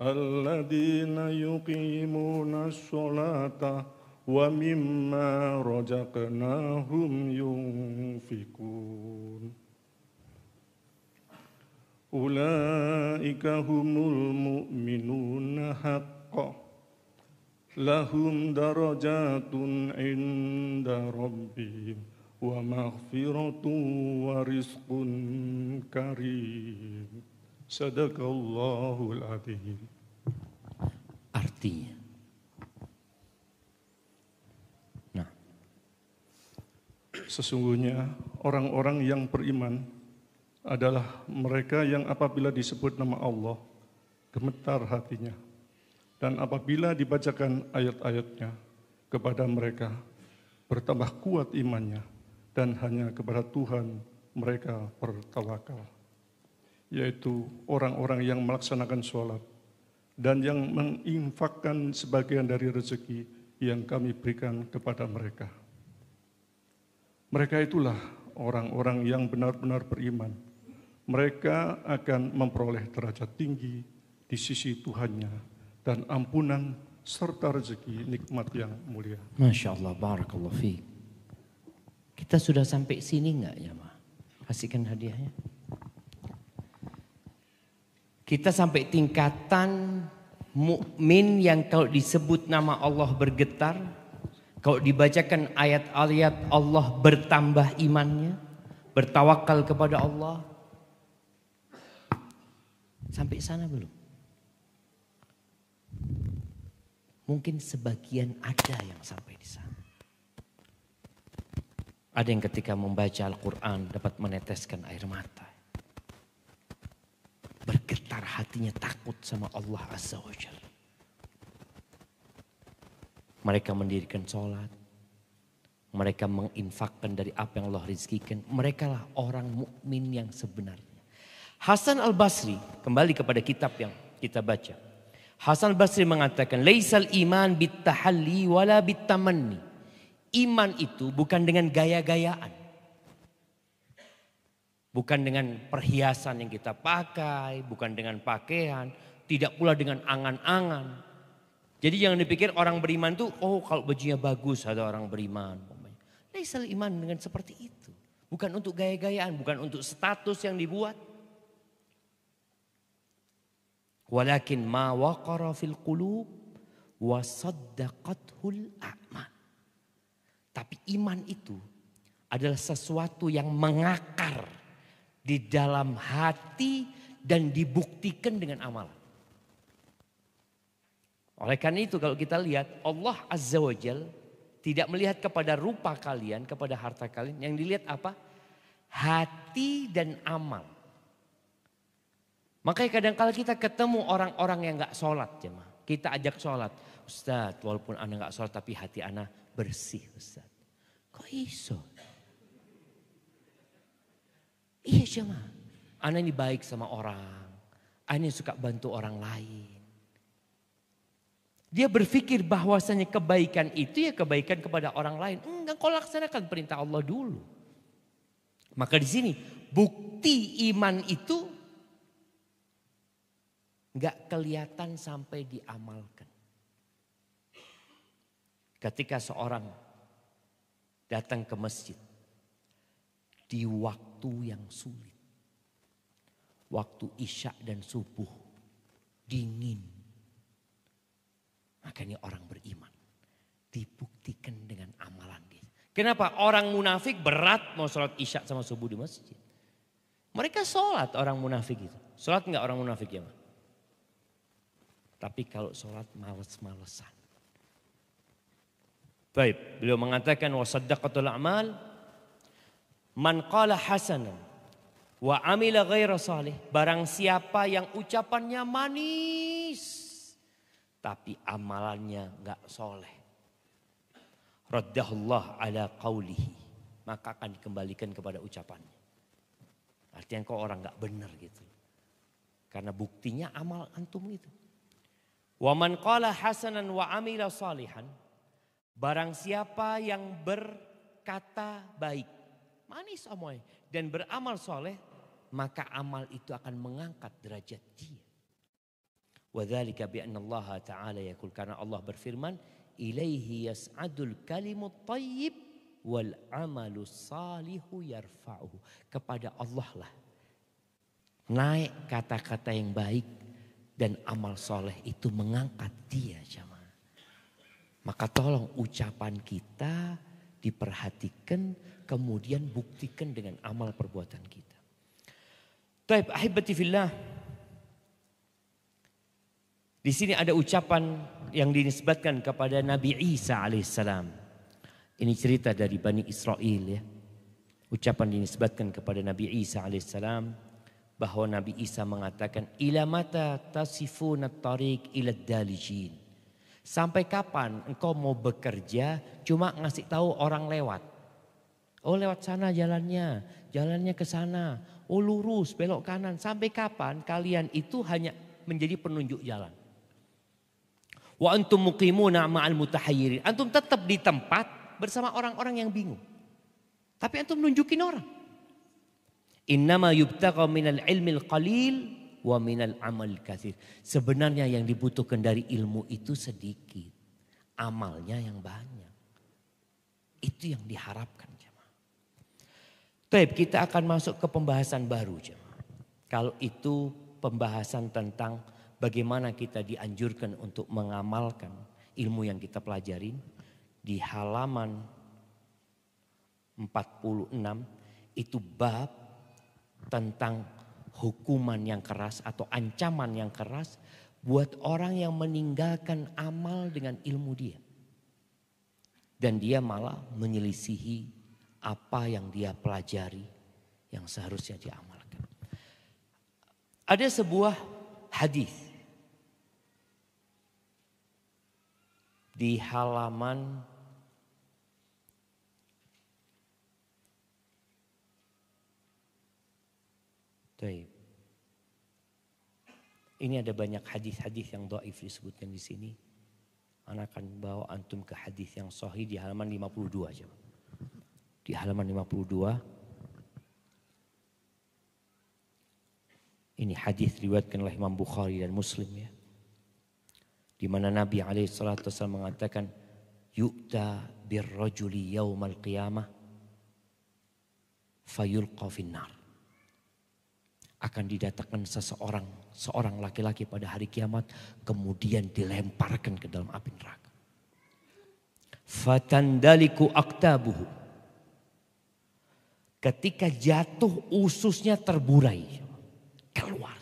الذين يقيمون الصلاة ومما رزقناهم ينفقون أولئك هم المؤمنون حقا لهم درجات عند ربهم ومغفرة ورزق كريم Sadaqallahul Adzim. Artinya. Nah, sesungguhnya orang-orang yang beriman adalah mereka yang apabila disebut nama Allah gemetar hatinya, dan apabila dibacakan ayat-ayatnya kepada mereka bertambah kuat imannya, dan hanya kepada Tuhan mereka bertawakal, yaitu orang-orang yang melaksanakan sholat dan yang menginfakkan sebagian dari rezeki yang kami berikan kepada mereka. Mereka itulah orang-orang yang benar-benar beriman. Mereka akan memperoleh derajat tinggi di sisi Tuhannya dan ampunan serta rezeki nikmat yang mulia. Masya Allah, barakallahu fiik. Kita sudah sampai sini enggak ya, Ma? Kasihkan hadiahnya. Kita sampai tingkatan mukmin yang kalau disebut nama Allah bergetar, kalau dibacakan ayat-ayat Allah bertambah imannya, bertawakal kepada Allah. Sampai sana belum? Mungkin sebagian ada yang sampai di sana. Ada yang ketika membaca Al-Quran dapat meneteskan air mata. Bergetar hatinya takut sama Allah Azza wa Jalla. Mereka mendirikan sholat. Mereka menginfakkan dari apa yang Allah rizkikan. Mereka lah orang mukmin yang sebenarnya. Hasan al-Basri, kembali kepada kitab yang kita baca. Hasan al-Basri mengatakan, Laisal iman bittahalli wala bittamanni. Iman itu bukan dengan gaya-gayaan. Bukan dengan perhiasan yang kita pakai, bukan dengan pakaian, tidak pula dengan angan-angan. Jadi jangan dipikir orang beriman tuh, oh kalau bajunya bagus ada orang beriman. Laisal iman dengan seperti itu. Bukan untuk gaya-gayaan, bukan untuk status yang dibuat. Walakin ma waqara fil qulub wa saddaqathul a'mal. Tapi iman itu adalah sesuatu yang mengakar di dalam hati dan dibuktikan dengan amalan. Oleh karena itu kalau kita lihat Allah Azza wa Jalla tidak melihat kepada rupa kalian, kepada harta kalian. Yang dilihat apa? Hati dan amal. Makanya kadang-kadang kita ketemu orang-orang yang gak sholat. Jemaah. Kita ajak sholat. Ustaz, walaupun anda gak sholat tapi hati anda bersih Ustaz. Kok iso? Iya jemaah. Anda ini baik sama orang. Anda suka bantu orang lain. Dia berpikir bahwasanya kebaikan itu ya kebaikan kepada orang lain. Enggak, kau laksanakan perintah Allah dulu. Maka di sini bukti iman itu nggak kelihatan sampai diamalkan. Ketika seorang datang ke masjid di waktu yang sulit, waktu isya dan subuh, dingin, makanya orang beriman dibuktikan dengan amalan dia. Kenapa? Orang munafik berat mau sholat isya sama subuh di masjid. Mereka sholat orang munafik itu. Sholat enggak orang munafik ya? Tapi kalau sholat males-malesan. Baik, beliau mengatakan wasaddaqatul a'mal man qala hasanan wa amila ghaira salih. Barang siapa yang ucapannya manis tapi amalannya enggak soleh. Raddahullah ala qawlihi. Maka akan dikembalikan kepada ucapannya. Artinya kau orang gak benar gitu. Karena buktinya amal antum itu. Wa man qala hasanan wa amila salihan. Barang siapa yang berkata baik. Manis omongnya. Dan beramal soleh. Maka amal itu akan mengangkat derajat dia. Wa dzalika bi anna Allah ta'ala yaqul. Karena Allah berfirman. Ilaihi yas'adul kalimut thayyib wal amalus salihu yarfa'uhu. Kepada Allah lah naik kata-kata yang baik dan amal soleh itu mengangkat dia jamaah. Maka tolong ucapan kita diperhatikan kemudian buktikan dengan amal perbuatan kita. Taib ahibati fillah. Di sini ada ucapan yang dinisbatkan kepada Nabi Isa alaihissalam. Ini cerita dari Bani Israel ya. Ucapan dinisbatkan kepada Nabi Isa alaihissalam bahwa Nabi Isa mengatakan ila mata tasifuna tariq ila dalijin. Sampai kapan engkau mau bekerja cuma ngasih tahu orang lewat. Oh lewat sana jalannya, jalannya ke sana. Oh lurus belok kanan. Sampai kapan kalian itu hanya menjadi penunjuk jalan? Wa antum muqimuna ma'al mutahayyirin. Antum tetap di tempat bersama orang-orang yang bingung. Tapi antum nunjukin orang. Innama yubtagha minal ilmil qalil wa minal amal katsir. Sebenarnya yang dibutuhkan dari ilmu itu sedikit. Amalnya yang banyak. Itu yang diharapkan jemaah. Baik, kita akan masuk ke pembahasan baru jemaah. Kalau itu pembahasan tentang bagaimana kita dianjurkan untuk mengamalkan ilmu yang kita pelajarin. Di halaman 46 itu bab tentang hukuman yang keras atau ancaman yang keras buat orang yang meninggalkan amal dengan ilmu dia. Dan dia malah menyelisihi apa yang dia pelajari yang seharusnya diamalkan. Ada sebuah hadis di halaman ini ada banyak hadis-hadis yang dhaif disebutkan di sini. Ana akan bawa antum ke hadis yang sahih di halaman 52 aja. Di halaman 52 ini hadis riwayatkan oleh Imam Bukhari dan Muslim ya. Di mana Nabi alaihissalatu wassalam mengatakan yu'ta birrajuli yaumal qiyamah fayulqa finnar. Akan didatangkan seorang laki-laki pada hari kiamat kemudian dilemparkan ke dalam api neraka. Fatandaliku aktabuhu. Ketika jatuh ususnya terburai keluar.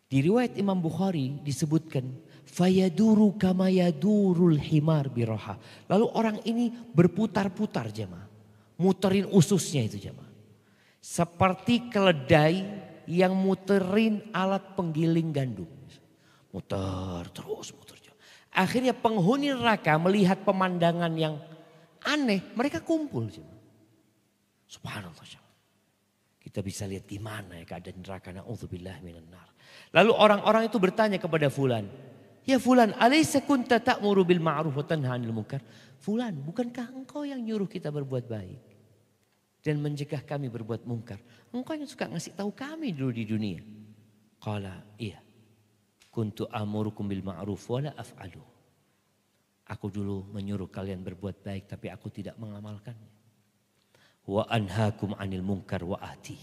Di riwayat Imam Bukhari disebutkan fayaduru kama yadurul himar biraha. Lalu orang ini berputar-putar jemaah. Muterin ususnya itu jemaah. Seperti keledai yang muterin alat penggiling gandum. Muter terus muter. Akhirnya penghuni neraka melihat pemandangan yang aneh, mereka kumpul jemaah. Subhanallah jemaah. Kita bisa lihat gimana ya keadaan neraka. Na'udzubillah minan nar. Lalu orang-orang itu bertanya kepada Fulan. Ya Fulan, alaysa kunta ta'muru bil ma'ruf wa tanha 'anil munkar? Fulan, bukankah engkau yang nyuruh kita berbuat baik dan mencegah kami berbuat mungkar? Engkau yang suka ngasih tahu kami dulu di dunia. Qala, iya. kuntu amurukum bil ma'ruf wa la af'alu. Aku dulu menyuruh kalian berbuat baik tapi aku tidak mengamalkannya. Wa anhaakum 'anil munkar wa ati.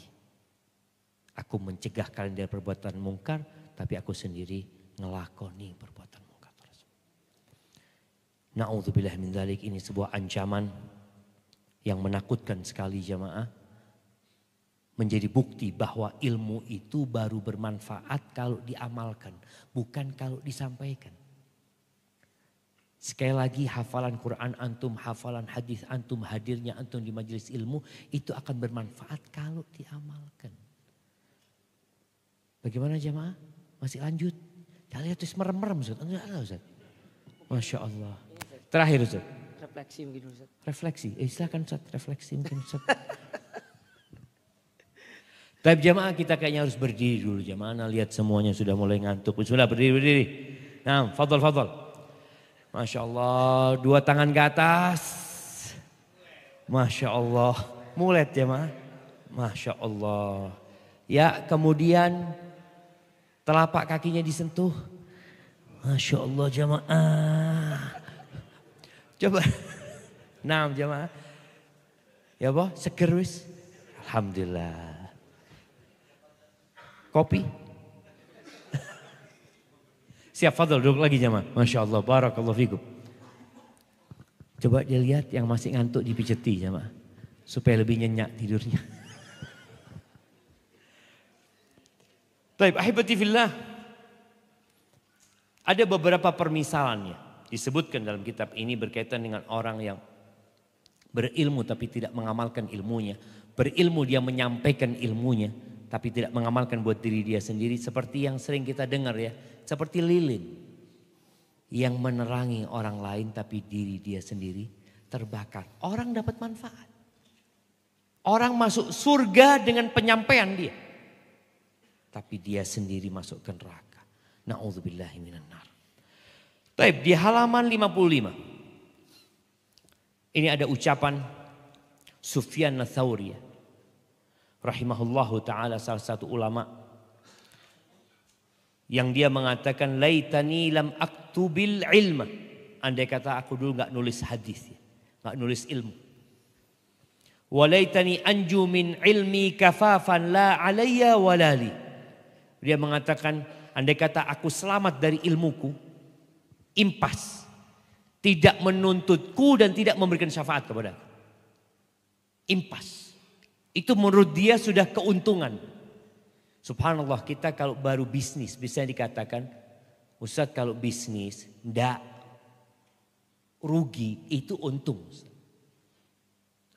Aku mencegah kalian dari perbuatan mungkar tapi aku sendiri ngelakoni perbuatan mungkar. Na'udzubillah min dzalik, ini sebuah ancaman yang menakutkan sekali jamaah. Menjadi bukti bahwa ilmu itu baru bermanfaat kalau diamalkan, bukan kalau disampaikan. Sekali lagi, hafalan Quran antum, hafalan hadis antum, hadirnya antum di majelis ilmu itu akan bermanfaat kalau diamalkan. Bagaimana jamaah? Masih lanjut? Kita lihat terus merem-merem Ustaz. Enggak Ustaz. Masya Allah. Terakhir Ustaz. Refleksi mungkin Ustaz. Refleksi. Silakan Ustaz, refleksi mungkin Ustaz. Tapi jamaah kita kayaknya harus berdiri dulu jamaah. Nah, lihat semuanya sudah mulai ngantuk. Bismillah, berdiri. Nah, fadol. Masya Allah, 2 tangan ke atas. Masya Allah, mulet jamaah. Masya Allah. Ya, kemudian telapak kakinya disentuh. Masya Allah jamaah. Coba. Nah jamaah. Ya boh, seger wis. Alhamdulillah. Kopi. Siap, fadol, duduk lagi jamaah. Masya Allah, barakallahu fikum. Coba dilihat yang masih ngantuk dipijeti jamaah. Supaya lebih nyenyak tidurnya. Baik, ahibati fillah. Ada beberapa permisalannya. Disebutkan dalam kitab ini berkaitan dengan orang yang berilmu tapi tidak mengamalkan ilmunya. Berilmu dia menyampaikan ilmunya tapi tidak mengamalkan buat diri dia sendiri. Seperti yang sering kita dengar ya. Seperti lilin yang menerangi orang lain tapi diri dia sendiri terbakar. Orang dapat manfaat. Orang masuk surga dengan penyampaian dia. Tapi dia sendiri masuk ke neraka. Na'udzubillahi minan nar. Baik, di halaman 55. Ini ada ucapan Sufyan Ats-Tsauri rahimahullahu taala, salah satu ulama yang dia mengatakan laitani lam aktubil ilma. Andai kata aku dulu enggak nulis hadis, enggak nulis ilmu. Walaitani anju min ilmi kafafan la alayya walali. Dia mengatakan andai kata aku selamat dari ilmuku, impas, tidak menuntutku dan tidak memberikan syafaat kepada aku. Impas. Itu menurut dia sudah keuntungan. Subhanallah, kita kalau baru bisnis bisa dikatakan, Ustaz kalau bisnis enggak rugi itu untung.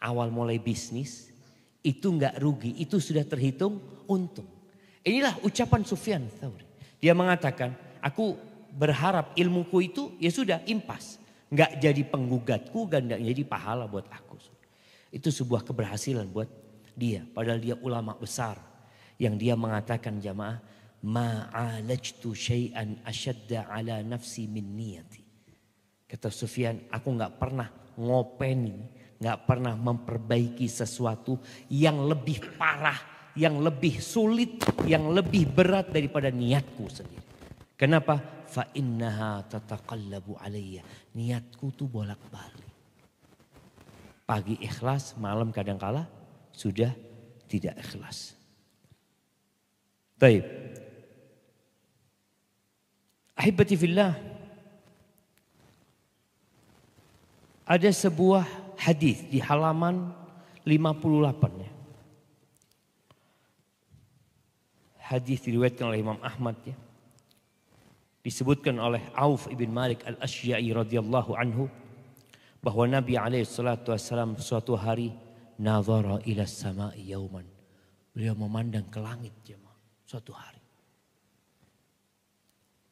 Awal mulai bisnis itu enggak rugi, itu sudah terhitung untung. Inilah ucapan Sufyan Ats-Tsauri. Dia mengatakan, aku berharap ilmuku itu ya sudah impas. Enggak jadi penggugatku, enggak jadi pahala buat aku. Itu sebuah keberhasilan buat dia. Padahal dia ulama besar. Yang dia mengatakan jamaah, ma'alajtu syai'an asyadda ala nafsi min niyati. Kata Sufyan, aku enggak pernah ngopeni, enggak pernah memperbaiki sesuatu yang lebih parah, yang lebih sulit, yang lebih berat daripada niatku sendiri. Kenapa? Fa innaha tataqallabu alayya. Niatku tuh bolak-balik. Pagi ikhlas, malam kadangkala sudah tidak ikhlas. Baik. Ahibati fillah. Ada sebuah hadis di halaman 58 ya. Hadis diriwayatkan oleh Imam Ahmad ya. Disebutkan oleh Auf ibn Malik al-Asy'a'i radhiyallahu anhu bahwa Nabi SAW suatu hari nazara ila sama'i yauman. Beliau memandang ke langit jemaah suatu hari.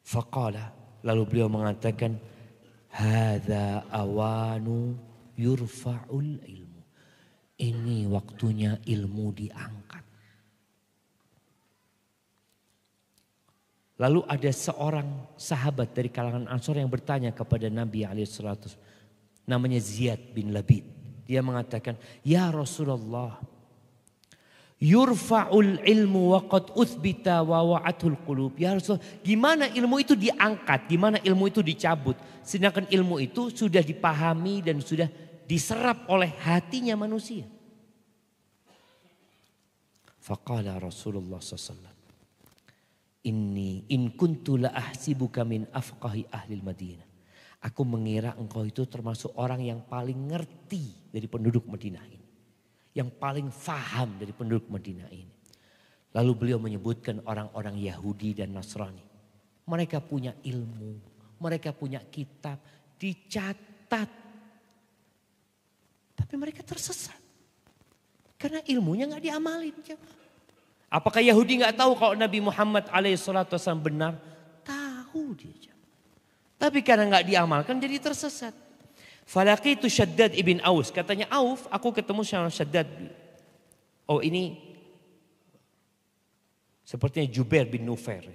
Faqala, lalu beliau mengatakan, hadza awanu yurfa'ul ilmu. Ini waktunya ilmu diangkat. Lalu ada seorang sahabat dari kalangan Ansor yang bertanya kepada Nabi SAW. Namanya Ziyad bin Labid. Dia mengatakan, ya Rasulullah, Yurfa'ul ilmu wa qad uthbita wa wa'atul qulub. Ya Rasul, gimana ilmu itu diangkat, gimana ilmu itu dicabut. Sedangkan ilmu itu sudah dipahami dan sudah diserap oleh hatinya manusia. Faqala Rasulullah SAW. Inni in kuntu la ahsibuka min afqahi ahli Madinah. Aku mengira engkau itu termasuk orang yang paling ngerti dari penduduk Madinah ini. Yang paling faham dari penduduk Madinah ini. Lalu beliau menyebutkan orang-orang Yahudi dan Nasrani. Mereka punya ilmu, mereka punya kitab, dicatat. Tapi mereka tersesat. Karena ilmunya gak diamalin. Apakah Yahudi gak tahu kalau Nabi Muhammad SAW benar? Tahu dia. Tapi karena gak diamalkan jadi tersesat. Falaqitu Shaddad ibn Aus. Katanya Auf, aku ketemu sama Shaddad. Oh ini sepertinya Jubair bin Nufair.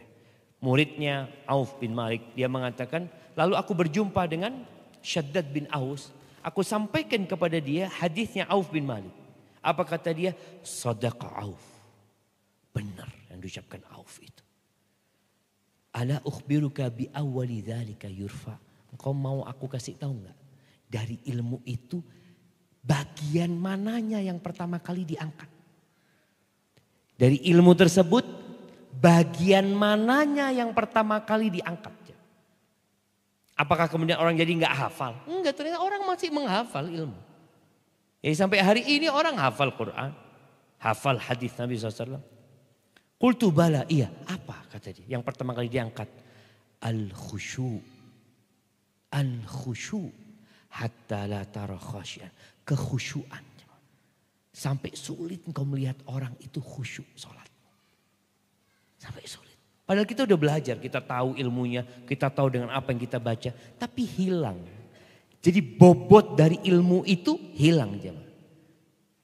Muridnya Auf bin Malik. Dia mengatakan, lalu aku berjumpa dengan Shaddad bin Aus. Aku sampaikan kepada dia hadisnya Auf bin Malik. Apa kata dia? Sadaqa Auf. Benar yang diucapkan Auf itu. Ala ukhbiruka bi awwali dzalika yurfa. Engkau mau aku kasih tahu enggak? Dari ilmu itu bagian mananya yang pertama kali diangkat. Dari ilmu tersebut bagian mananya yang pertama kali diangkat. Apakah kemudian orang jadi nggak hafal? Enggak, ternyata orang masih menghafal ilmu. Jadi sampai hari ini orang hafal Quran. Hafal hadis Nabi SAW. Qultu bala, iya. Apa kata dia? Yang pertama kali diangkat. Al-khusyu. Al-khusyu. Hatta la tara khasyian. Kekhusyuan. Sampai sulit engkau melihat orang itu khusyuk sholat. Sampai sulit. Padahal kita udah belajar, kita tahu ilmunya, kita tahu dengan apa yang kita baca. Tapi hilang. Jadi bobot dari ilmu itu hilang jemaah.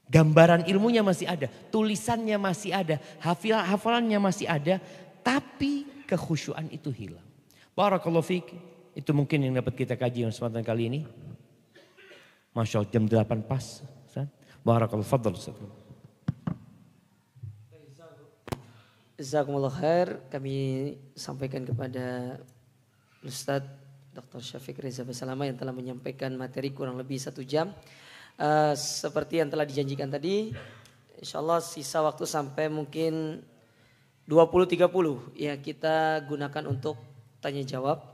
Gambaran ilmunya masih ada, tulisannya masih ada, hafalannya masih ada. Tapi kekhusyuan itu hilang. Barakallahu fiik. Itu mungkin yang dapat kita kaji kesempatan kali ini. Masya Allah jam 8 pas. Barakallahu fadl. Jazakumullah khair. Kami sampaikan kepada Ustadz Dr. Syafiq Reza Basalama yang telah menyampaikan materi kurang lebih 1 jam. Seperti yang telah dijanjikan tadi, insya Allah sisa waktu sampai mungkin 20-30 ya kita gunakan untuk tanya jawab.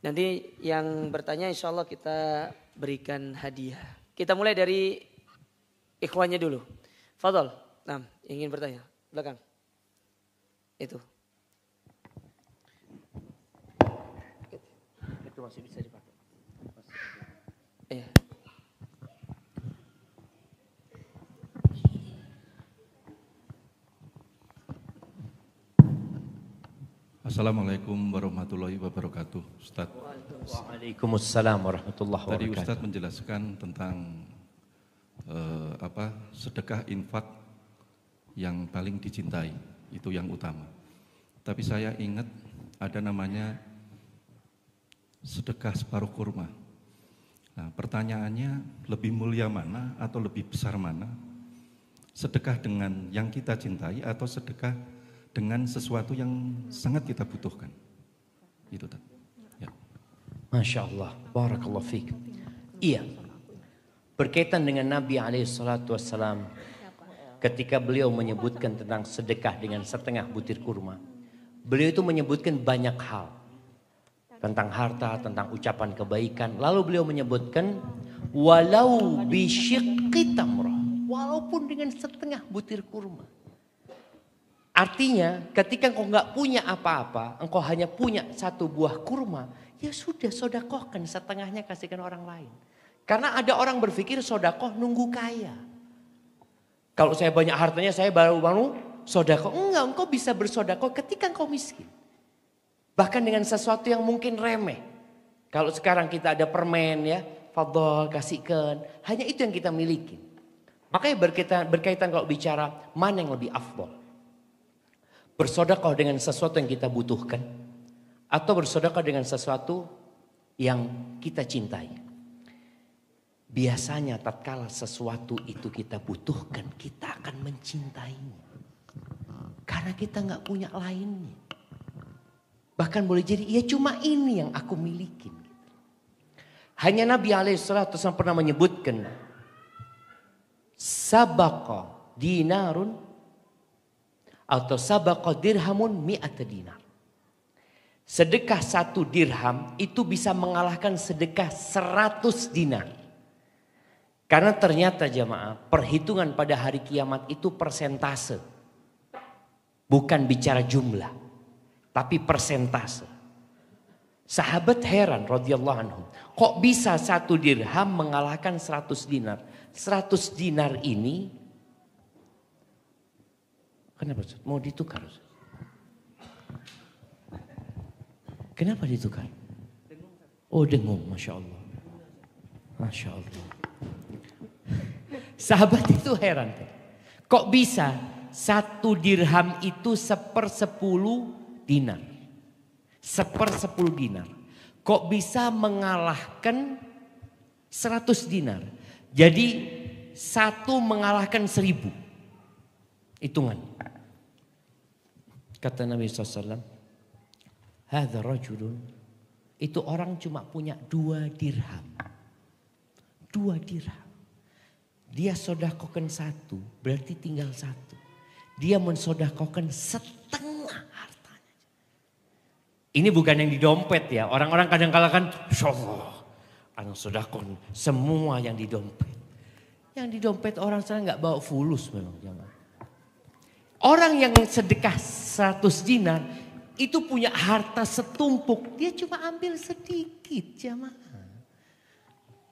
Nanti yang bertanya insya Allah kita berikan hadiah. Kita mulai dari ikhwannya dulu. Fadol, nah ingin bertanya, belakang. Itu masih bisa dipakai. Iya. Assalamualaikum warahmatullahi wabarakatuh, Ustaz. Waalaikumsalam warahmatullahi wabarakatuh. Tadi Ustaz menjelaskan tentang sedekah infak yang paling dicintai, itu yang utama. Tapi saya ingat ada namanya sedekah separuh kurma. Nah, pertanyaannya lebih mulia mana atau lebih besar mana? Sedekah dengan yang kita cintai atau sedekah dengan sesuatu yang sangat kita butuhkan? Itu tadi. Ya. Masya Allah, barakallahu fiik. Iya, berkaitan dengan Nabi SAW ketika beliau menyebutkan tentang sedekah dengan setengah butir kurma. Beliau itu menyebutkan banyak hal. Tentang harta, tentang ucapan kebaikan. Lalu beliau menyebutkan walau bisyiqqi tamrah, walaupun dengan setengah butir kurma. Artinya ketika engkau nggak punya apa-apa, engkau hanya punya 1 buah kurma, ya sudah sodakohkan setengahnya kasihkan orang lain. Karena ada orang berpikir sodakoh nunggu kaya. Kalau saya banyak hartanya saya baru sodakoh. Enggak, engkau bisa bersodakoh ketika engkau miskin. Bahkan dengan sesuatu yang mungkin remeh. Kalau sekarang kita ada permen ya, fadhol kasihkan. Hanya itu yang kita miliki. Makanya berkaitan kalau bicara mana yang lebih afdol. Bersedekah dengan sesuatu yang kita butuhkan. Atau bersedekah dengan sesuatu yang kita cintai. Biasanya tatkala sesuatu itu kita butuhkan, kita akan mencintainya. Karena kita nggak punya lainnya. Bahkan boleh jadi, ya cuma ini yang aku miliki. Hanya Nabi alaihissalatu wassalam pernah menyebutkan, sabaqa dinarun atau sabaqa dirhamun mi'ata dinar. Sedekah 1 dirham itu bisa mengalahkan sedekah 100 dinar. Karena ternyata jamaah, perhitungan pada hari kiamat itu persentase. Bukan bicara jumlah, tapi persentase. Sahabat heran radhiyallahu anhum, kok bisa 1 dirham mengalahkan 100 dinar? 100 dinar ini, kenapa Ustaz? Mau ditukar Ustaz? Kenapa ditukar? Oh dengung, Masya Allah. Masya Allah. Sahabat itu heran. Kok bisa 1 dirham itu 1/10 dinar? 1/10 dinar. Kok bisa mengalahkan 100 dinar? Jadi 1 mengalahkan 1000. Hitungan. Kata Nabi SAW, hadza rajulun, itu orang cuma punya 2 dirham. 2 dirham. Dia sodakokan 1, berarti tinggal 1. Dia mensodakokan setengah hartanya. Ini bukan yang di dompet ya. Orang-orang kadang-kala kan, Masya Allah, anak sodakon semua yang di dompet. Yang di dompet orang sana nggak bawa fulus memang. Jangan. Orang yang sedekah 100 dinar, itu punya harta setumpuk. Dia cuma ambil sedikit jamaah.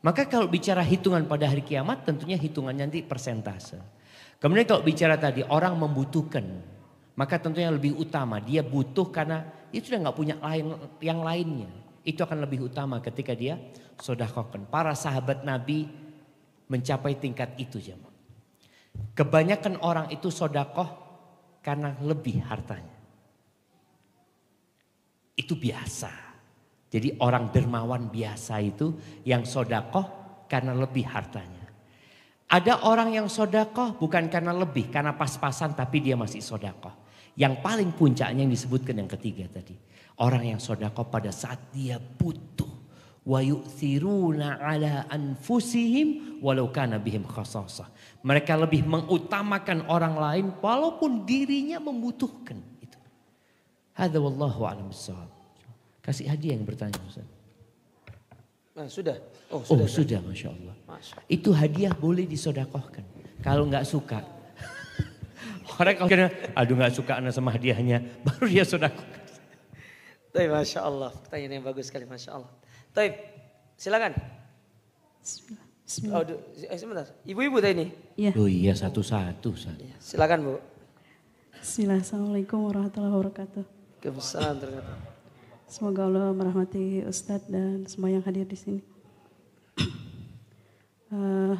Maka kalau bicara hitungan pada hari kiamat, tentunya hitungannya nanti persentase. Kemudian kalau bicara tadi orang membutuhkan, maka tentunya lebih utama. Dia butuh karena dia sudah nggak punya yang lainnya. Itu akan lebih utama ketika dia sodakokan. Para sahabat Nabi mencapai tingkat itu jemaah. Kebanyakan orang itu sodakoh karena lebih hartanya. Itu biasa. Jadi orang dermawan biasa itu yang sodakoh karena lebih hartanya. Ada orang yang sodakoh bukan karena lebih, karena pas-pasan tapi dia masih sodakoh. Yang paling puncaknya yang disebutkan yang ketiga tadi. Orang yang sodakoh pada saat dia butuh. Wa yu'thiruna ala anfusihim walau kana bihim khasasah. Mereka lebih mengutamakan orang lain walaupun dirinya membutuhkan. Itu. Hadza wallahu a'lam bissawab. Kasih hadiah yang bertanya Ustaz. Nah, sudah. Oh sudah Masya Allah. Itu hadiah boleh disodakohkan. Kalau nggak suka. Orang kalau kira aduh nggak suka anak sama hadiahnya. Baru dia sodakohkan. Taib, Masya Allah. Pertanyaan yang bagus sekali, Masya Allah. Taib, silakan. Bismillah. Sebentar, ibu-ibu tadi ini. Ya. Oh iya satu-satu. Silakan Bu. Bismillah. Assalamualaikum warahmatullahi wabarakatuh. Kebesaran ternyata. Semoga Allah merahmati Ustadz dan semua yang hadir di sini.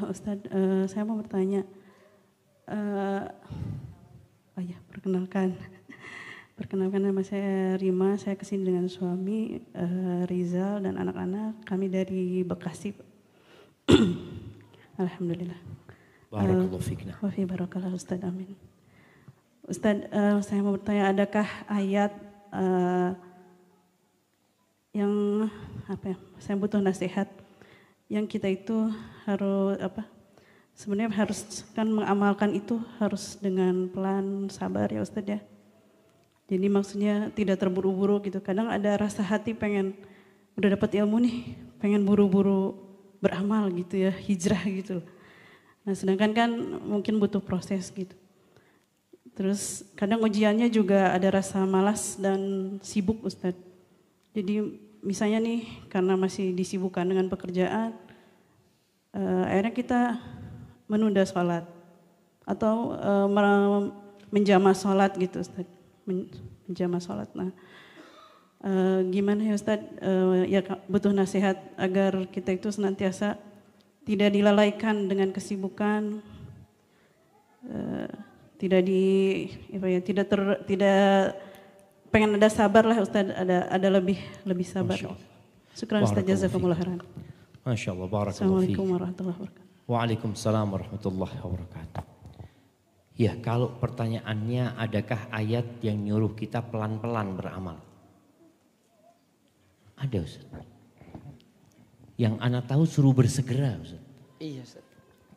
Ustadz, saya mau bertanya. Perkenalkan. Perkenalkan nama saya Rima. Saya kesini dengan suami Rizal dan anak-anak. Kami dari Bekasi. Alhamdulillah. Barakallahu fikna. Wa fi barakallah Ustadz, amin. Ustadz, saya mau bertanya, adakah ayat yang saya butuh nasihat yang kita itu harus sebenarnya harus kan mengamalkan itu harus dengan pelan, sabar ya Ustadz ya. Jadi maksudnya tidak terburu-buru gitu. Kadang ada rasa hati pengen udah dapat ilmu nih, pengen buru-buru beramal gitu ya, hijrah gitu. Nah sedangkan kan mungkin butuh proses gitu. Terus kadang ujiannya juga ada rasa malas dan sibuk Ustadz. Jadi misalnya nih karena masih disibukkan dengan pekerjaan, akhirnya kita menunda sholat atau menjamah sholat gitu Ustaz, menjamah sholat. Nah, gimana ya Ustaz? Ya butuh nasihat agar kita itu senantiasa tidak dilalaikan dengan kesibukan, tidak pengen ada sabar lah Ustaz, ada lebih sabar. Syukran Ustaz, jazakumullah khairan. Masya Allah, barakallahu Assalamualaikum fiik. warahmatullahi wabarakatuh. Waalaikumsalam warahmatullahi wabarakatuh. Ya, kalau pertanyaannya adakah ayat yang nyuruh kita pelan-pelan beramal? Ada, Ustaz. Yang anak tahu suruh bersegera, Ustaz. Iya, Ustaz.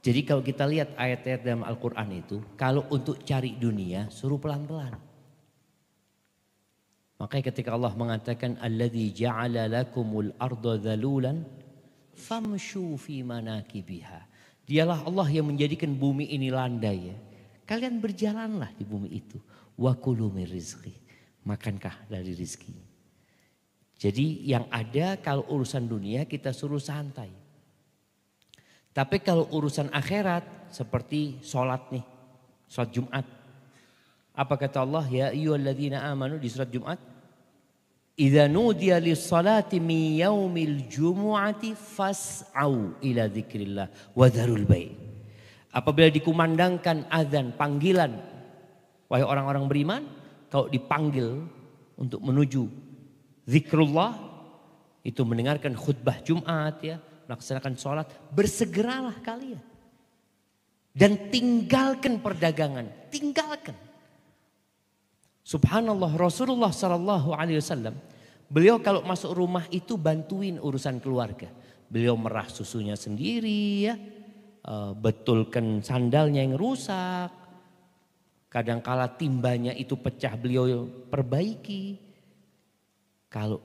Jadi kalau kita lihat ayat-ayat dalam Al-Quran itu, kalau untuk cari dunia suruh pelan-pelan. Makanya ketika Allah mengatakan alladzi ja'ala lakumul arda dhalulan famshu fi manakibiha. Dialah Allah yang menjadikan bumi ini landai ya. Kalian berjalanlah di bumi itu. Wa kulu min rizqi. Makankah dari rizki. Jadi yang ada kalau urusan dunia kita suruh santai. Tapi kalau urusan akhirat seperti sholat nih. Sholat Jumat. Apa kata Allah? Ya ayyuhalladzina amanu di surat Jumat. Idza nudiya lis-salati min yaumil jumu'ati fas'au ila dzikrillah wa dzarul bai'. Apabila dikumandangkan azan panggilan, wahai orang-orang beriman, kalau dipanggil untuk menuju zikrullah, itu mendengarkan khutbah Jumat ya, melaksanakan sholat, bersegeralah kalian. Dan tinggalkan perdagangan, tinggalkan. Subhanallah, Rasulullah SAW, beliau kalau masuk rumah itu bantuin urusan keluarga. Beliau merah susunya sendiri ya. Betulkan sandalnya yang rusak. Kadangkala timbanya itu pecah beliau perbaiki. Kalau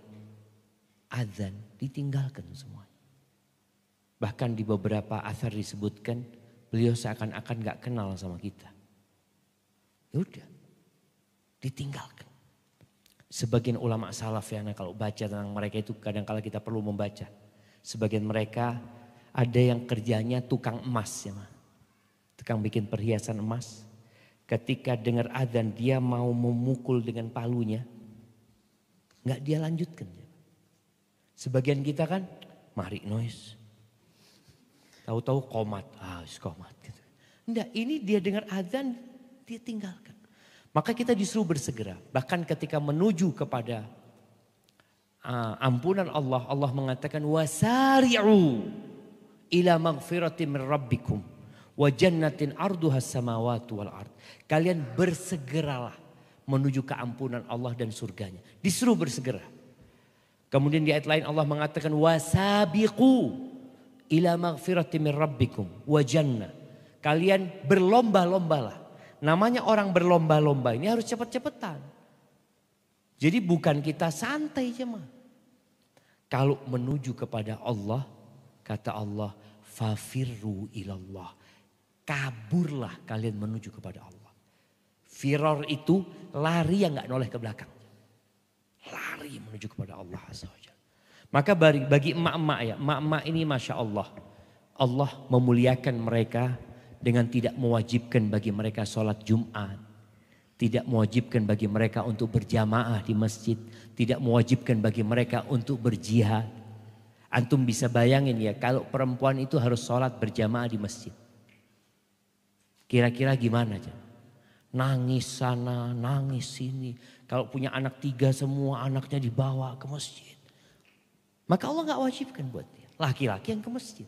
azan ditinggalkan semuanya. Bahkan di beberapa athar disebutkan beliau seakan-akan gak kenal sama kita. Ya udah, ditinggalkan. Sebagian ulama salaf ya, kalau baca tentang mereka itu kadangkala kita perlu membaca. Sebagian mereka ada yang kerjanya tukang emas ya, tukang bikin perhiasan emas. Ketika dengar azan dia mau memukul dengan palunya, nggak dia lanjutkan. Sebagian kita kan mari noise, tahu-tahu komat, komat gitu. Enggak, ini dia dengar azan dia tinggalkan. Maka kita disuruh bersegera. Bahkan ketika menuju kepada ampunan Allah, Allah mengatakan wasari'u ila maghfirati min rabbikum wa jannatin arduhas samawati wal ard. Kalian bersegeralah menuju keampunan Allah dan surganya. Disuruh bersegera. Kemudian di ayat lain Allah mengatakan wasabiqu ila maghfirati min rabbikum wa jannah. Kalian berlomba-lombalah. Namanya orang berlomba-lomba ini harus cepat-cepatan. Jadi bukan kita santai jemaah. Kalau menuju kepada Allah, kata Allah, fafirru ilallah. Kaburlah kalian menuju kepada Allah. Firar itu lari yang gak noleh ke belakang. Lari menuju kepada Allah Azza wa Jalla. Maka bagi emak-emak ya, emak-emak ini Masya Allah. Allah memuliakan mereka dengan tidak mewajibkan bagi mereka sholat Jumat. Tidak mewajibkan bagi mereka untuk berjamaah di masjid. Tidak mewajibkan bagi mereka untuk berjihad. Antum bisa bayangin ya, kalau perempuan itu harus sholat berjamaah di masjid. Kira-kira gimana aja? Nangis sana, nangis sini. Kalau punya anak 3 semua anaknya dibawa ke masjid. Maka Allah gak wajibkan buat dia. Laki-laki yang ke masjid.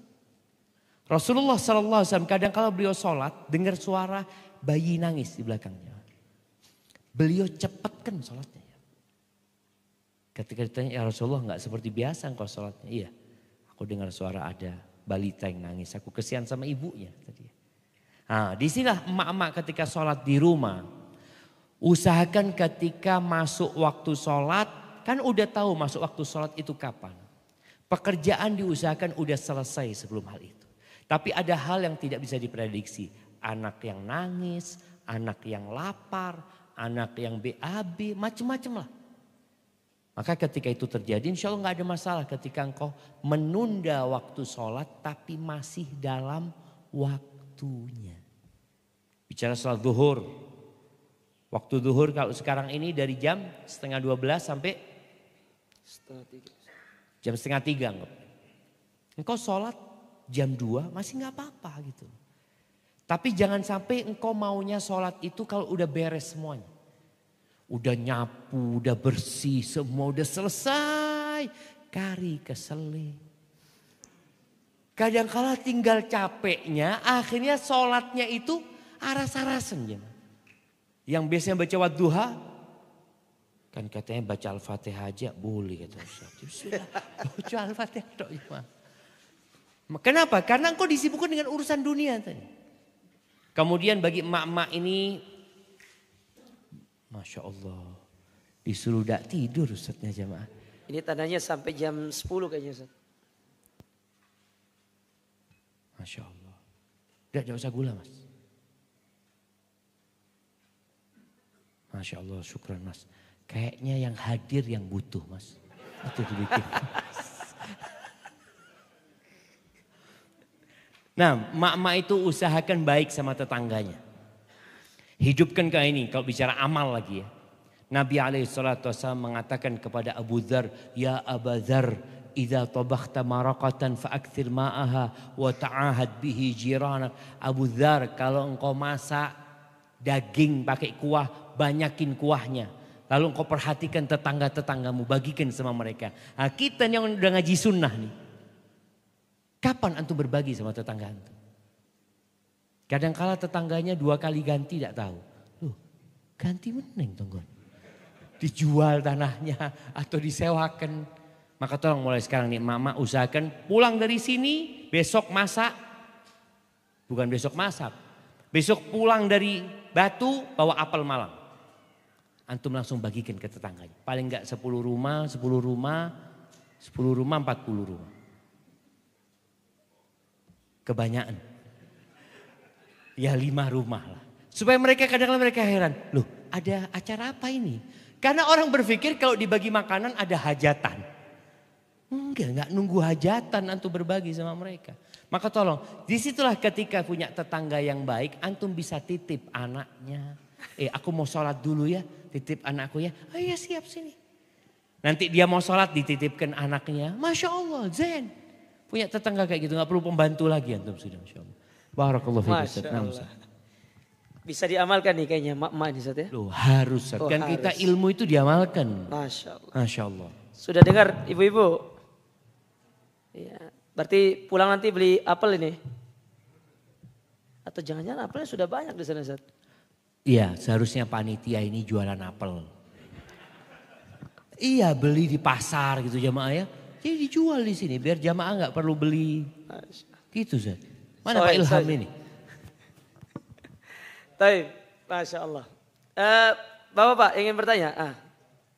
Rasulullah SAW kadang kalau beliau sholat dengar suara bayi nangis di belakangnya. Beliau cepatkan sholatnya. Ketika ditanya, ya Rasulullah gak seperti biasa engkau sholatnya. Iya, aku dengar suara ada balita yang nangis. Aku kesian sama ibunya tadi. Nah, disinilah emak-emak ketika sholat di rumah. Usahakan ketika masuk waktu sholat, kan udah tahu masuk waktu sholat itu kapan. Pekerjaan diusahakan udah selesai sebelum hal itu. Tapi ada hal yang tidak bisa diprediksi. Anak yang nangis, anak yang lapar, anak yang BAB, macam-macam lah. Maka ketika itu terjadi insya Allah gak ada masalah ketika engkau menunda waktu sholat tapi masih dalam waktunya. Bicara soal zuhur. Waktu zuhur kalau sekarang ini dari jam 11:30 sampai jam 2:30 anggap. Engkau sholat jam 2 masih gak apa-apa gitu. Tapi jangan sampai engkau maunya sholat itu kalau udah beres semuanya. Udah nyapu, udah bersih, semua udah selesai. Kari kesele. Kadang-kala tinggal capeknya, akhirnya sholatnya itu aras-arasan. Yang biasanya baca wadduha, kan katanya baca Al-Fatihah aja boleh kata Ustaz. Baca Al-Fatihah. Kenapa? Karena engkau disibukkan dengan urusan dunia tadi. Kemudian bagi emak-emak ini, Masya Allah, disuruh tidak tidur Ustaznya jamaah. Ini tandanya sampai jam 10 kayaknya Ustaz. Masya Allah. Tidak usah gula mas. Masya Allah, syukran mas. Kayaknya yang hadir yang butuh mas. Itu dibikin. Nah, mak-mak itu usahakan baik sama tetangganya. Hidupkan kayak ini, kalau bicara amal lagi ya. Nabi SAW mengatakan kepada Abu Dzar, Ya Aba Dzar, idza tabakhta maraqatan fa'akthir ma'aha wa ta'ahad bihi jiranak. Abu Dzar, kalau engkau masak daging pakai kuah, banyakin kuahnya. Lalu engkau perhatikan tetangga-tetanggamu, bagikan sama mereka. Nah, kita yang udah ngaji sunnah nih. Kapan antum berbagi sama tetangga antum? Kadang-kala tetangganya 2 kali ganti tidak tahu. Loh, ganti meneng tonggon. Dijual tanahnya atau disewakan. Maka tolong mulai sekarang nih mama usahakan pulang dari sini besok masak. Bukan besok masak. Besok pulang dari Batu bawa apel Malang. Antum langsung bagikan ke tetangganya. Paling enggak 10 rumah, 10 rumah, 10 rumah, 40 rumah. Kebanyakan. Ya 5 rumah lah. Supaya mereka kadang-kadang mereka heran. Loh ada acara apa ini? Karena orang berpikir kalau dibagi makanan ada hajatan. Enggak nunggu hajatan antum berbagi sama mereka. Maka tolong, disitulah ketika punya tetangga yang baik, antum bisa titip anaknya. Aku mau sholat dulu ya, titip anakku ya. Oh iya siap sini. Nanti dia mau sholat dititipkan anaknya. Masya Allah, zen. Punya tetangga kayak gitu, gak perlu pembantu lagi antum sudah. Masya Allah. Barakallahu fiik. Bisa diamalkan nih kayaknya mak-mak ini Ustaz ya? Loh harus Ustaz. Kan harus. Kita ilmu itu diamalkan. Masya Allah. Masya Allah. Sudah dengar ibu-ibu? Ya, berarti pulang nanti beli apel ini? Atau jangan-jangan apelnya sudah banyak di sana Ustaz? Iya seharusnya panitia ini jualan apel. Iya beli di pasar gitu jamaah ya. Jadi dijual di sini biar jamaah gak perlu beli. Gitu Ustaz. Mana Pak Ilham ini? Baik, Masya Allah. Bapak-bapak ingin bertanya?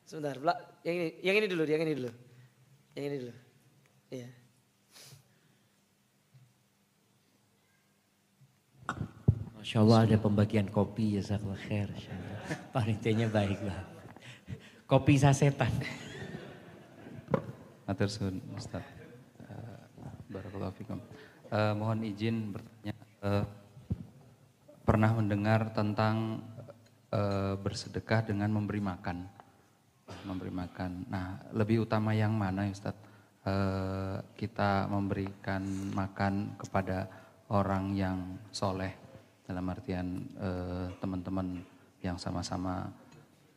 Sebentar, yang ini dulu, yang ini dulu. Iya. Masya Allah ada pembagian kopi jazakallah khair. Panitianya baik lah. Kopi sasetan. Matur suwun Ustaz. Barakallahu fikum. Mohon izin bertanya. Pernah mendengar tentang bersedekah dengan memberi makan. Nah, lebih utama yang mana ya Ustaz? Kita memberikan makan kepada orang yang soleh. Dalam artian teman-teman yang sama-sama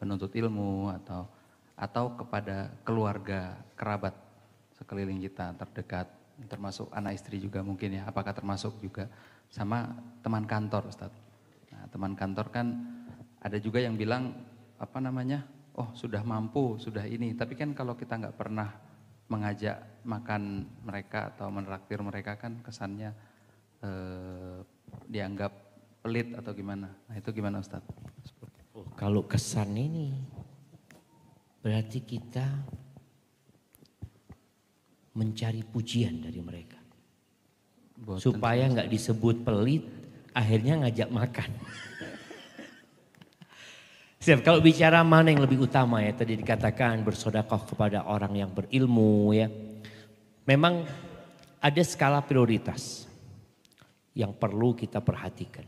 penuntut ilmu atau kepada keluarga, kerabat sekeliling kita terdekat. Termasuk anak istri juga mungkin ya. Apakah termasuk juga sama teman kantor Ustaz. Nah, teman kantor kan ada juga yang bilang oh sudah mampu, sudah ini. Tapi kan kalau kita nggak pernah mengajak makan mereka atau menraktir mereka kan kesannya dianggap pelit atau gimana. Nah itu gimana Ustaz? Kalau kesan ini berarti kita mencari pujian dari mereka. Supaya nggak disebut pelit, akhirnya ngajak makan. Siap, kalau bicara mana yang lebih utama ya, tadi dikatakan bersedekah kepada orang yang berilmu ya. Memang ada skala prioritas yang perlu kita perhatikan.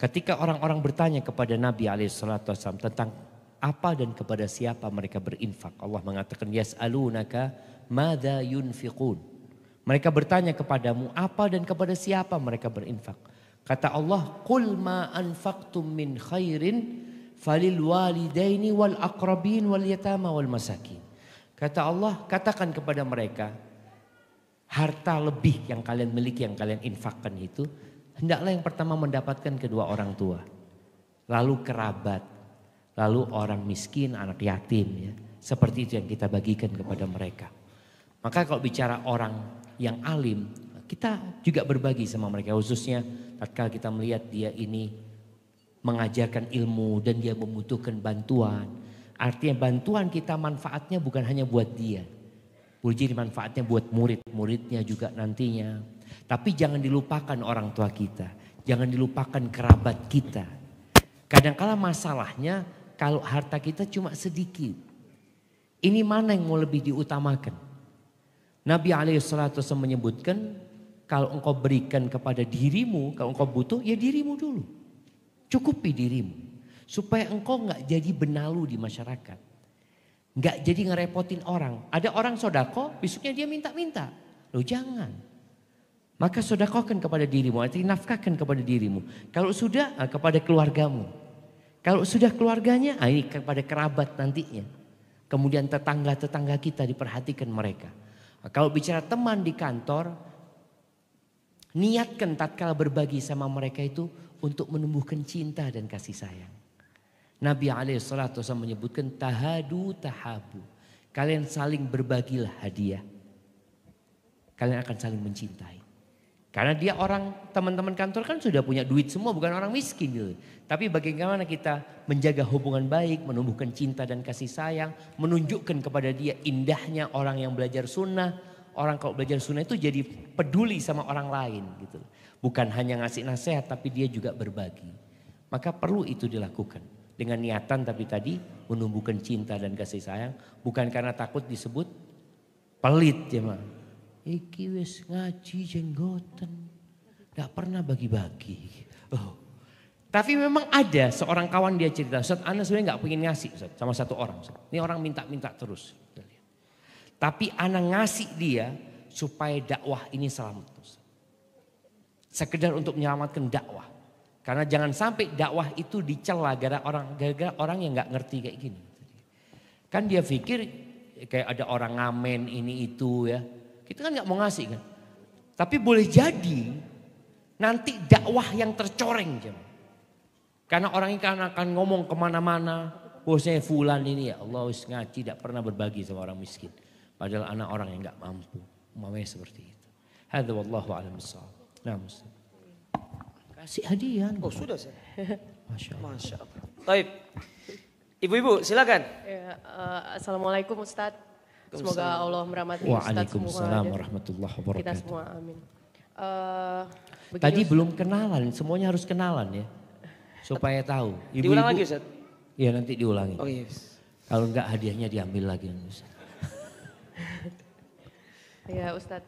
Ketika orang-orang bertanya kepada Nabi SAW tentang apa dan kepada siapa mereka berinfak. Allah mengatakan yas'alunaka madza yunfiqun. Mereka bertanya kepadamu apa dan kepada siapa mereka berinfak. Kata Allah, "Qul ma anfaqtum min khairin falil walidaini wal aqrabin wal yatama wal masakin." Kata Allah, katakan kepada mereka, harta lebih yang kalian miliki, yang kalian infakkan itu, hendaklah yang pertama mendapatkan kedua orang tua, lalu kerabat, lalu orang miskin, anak yatim ya. Seperti itu yang kita bagikan kepada mereka. Maka kalau bicara orang yang alim, kita juga berbagi sama mereka, khususnya tatkala kita melihat dia ini mengajarkan ilmu dan dia membutuhkan bantuan. Artinya bantuan kita manfaatnya bukan hanya buat dia, boleh jadi manfaatnya buat murid-muridnya juga nantinya. Tapi jangan dilupakan orang tua kita, jangan dilupakan kerabat kita. Kadang-kala masalahnya kalau harta kita cuma sedikit, ini mana yang mau lebih diutamakan? Nabi SAW menyebutkan, kalau engkau berikan kepada dirimu, kalau engkau butuh, ya dirimu dulu. Cukupi dirimu. Supaya engkau gak jadi benalu di masyarakat. Gak jadi ngerepotin orang. Ada orang sodako, besoknya dia minta-minta. Loh jangan. Maka sodakokan kepada dirimu, artinya nafkahkan kepada dirimu. Kalau sudah, kepada keluargamu. Kalau sudah keluarganya, ini kepada kerabat nantinya. Kemudian tetangga-tetangga kita diperhatikan mereka. Kalau bicara teman di kantor, niatkan tatkala berbagi sama mereka itu untuk menumbuhkan cinta dan kasih sayang. Nabi SAW menyebutkan tahadu tahabu. Kalian saling berbagilah hadiah. Kalian akan saling mencintai. Karena dia orang, teman-teman kantor kan sudah punya duit semua, bukan orang miskin gitu. Tapi bagaimana kita menjaga hubungan baik, menumbuhkan cinta dan kasih sayang, menunjukkan kepada dia indahnya orang yang belajar sunnah. Orang kalau belajar sunnah itu jadi peduli sama orang lain gitu. Bukan hanya ngasih nasihat tapi dia juga berbagi. Maka perlu itu dilakukan. Dengan niatan tapi tadi menumbuhkan cinta dan kasih sayang. Bukan karena takut disebut pelit ya mah. Iki wis ngaji jenggoten. Gak pernah bagi-bagi. Oh. Tapi memang ada seorang kawan dia cerita. Ustaz, ana sebenarnya gak pengen ngasih Ustaz, sama satu orang. Ustaz. Ini orang minta-minta terus. Tapi ana ngasih dia supaya dakwah ini selamat. Sekedar untuk menyelamatkan dakwah. Karena jangan sampai dakwah itu dicela gara-gara orang yang gak ngerti kayak gini. Kan dia pikir kayak ada orang ngamen ini itu ya. Kita kan gak mau ngasih kan. Tapi boleh jadi nanti dakwah yang tercoreng. Karena orang ini akan ngomong kemana-mana. Bosnya fulan ini ya Allah wis ngaji tidak pernah berbagi sama orang miskin. Padahal anak orang yang gak mampu. Umpamanya seperti itu. Hadza wallahu a'lam bissawab. Nah, Ustaz. Kasih hadiah. Oh sudah saya. Masya Allah. Masya Allah. Baik. Ibu-ibu silakan. Ya, Assalamualaikum Ustadz. Semoga Allah merahmati Ustadz semua. Waalaikumsalam warahmatullahi wabarakatuh. Kita semua amin. Tadi belum kenalan, semuanya harus kenalan ya. Supaya tahu. Diulang lagi Ustaz? Iya nanti diulangi. Oh yes. Kalau enggak hadiahnya diambil lagi Ustaz. Ya Ustadz,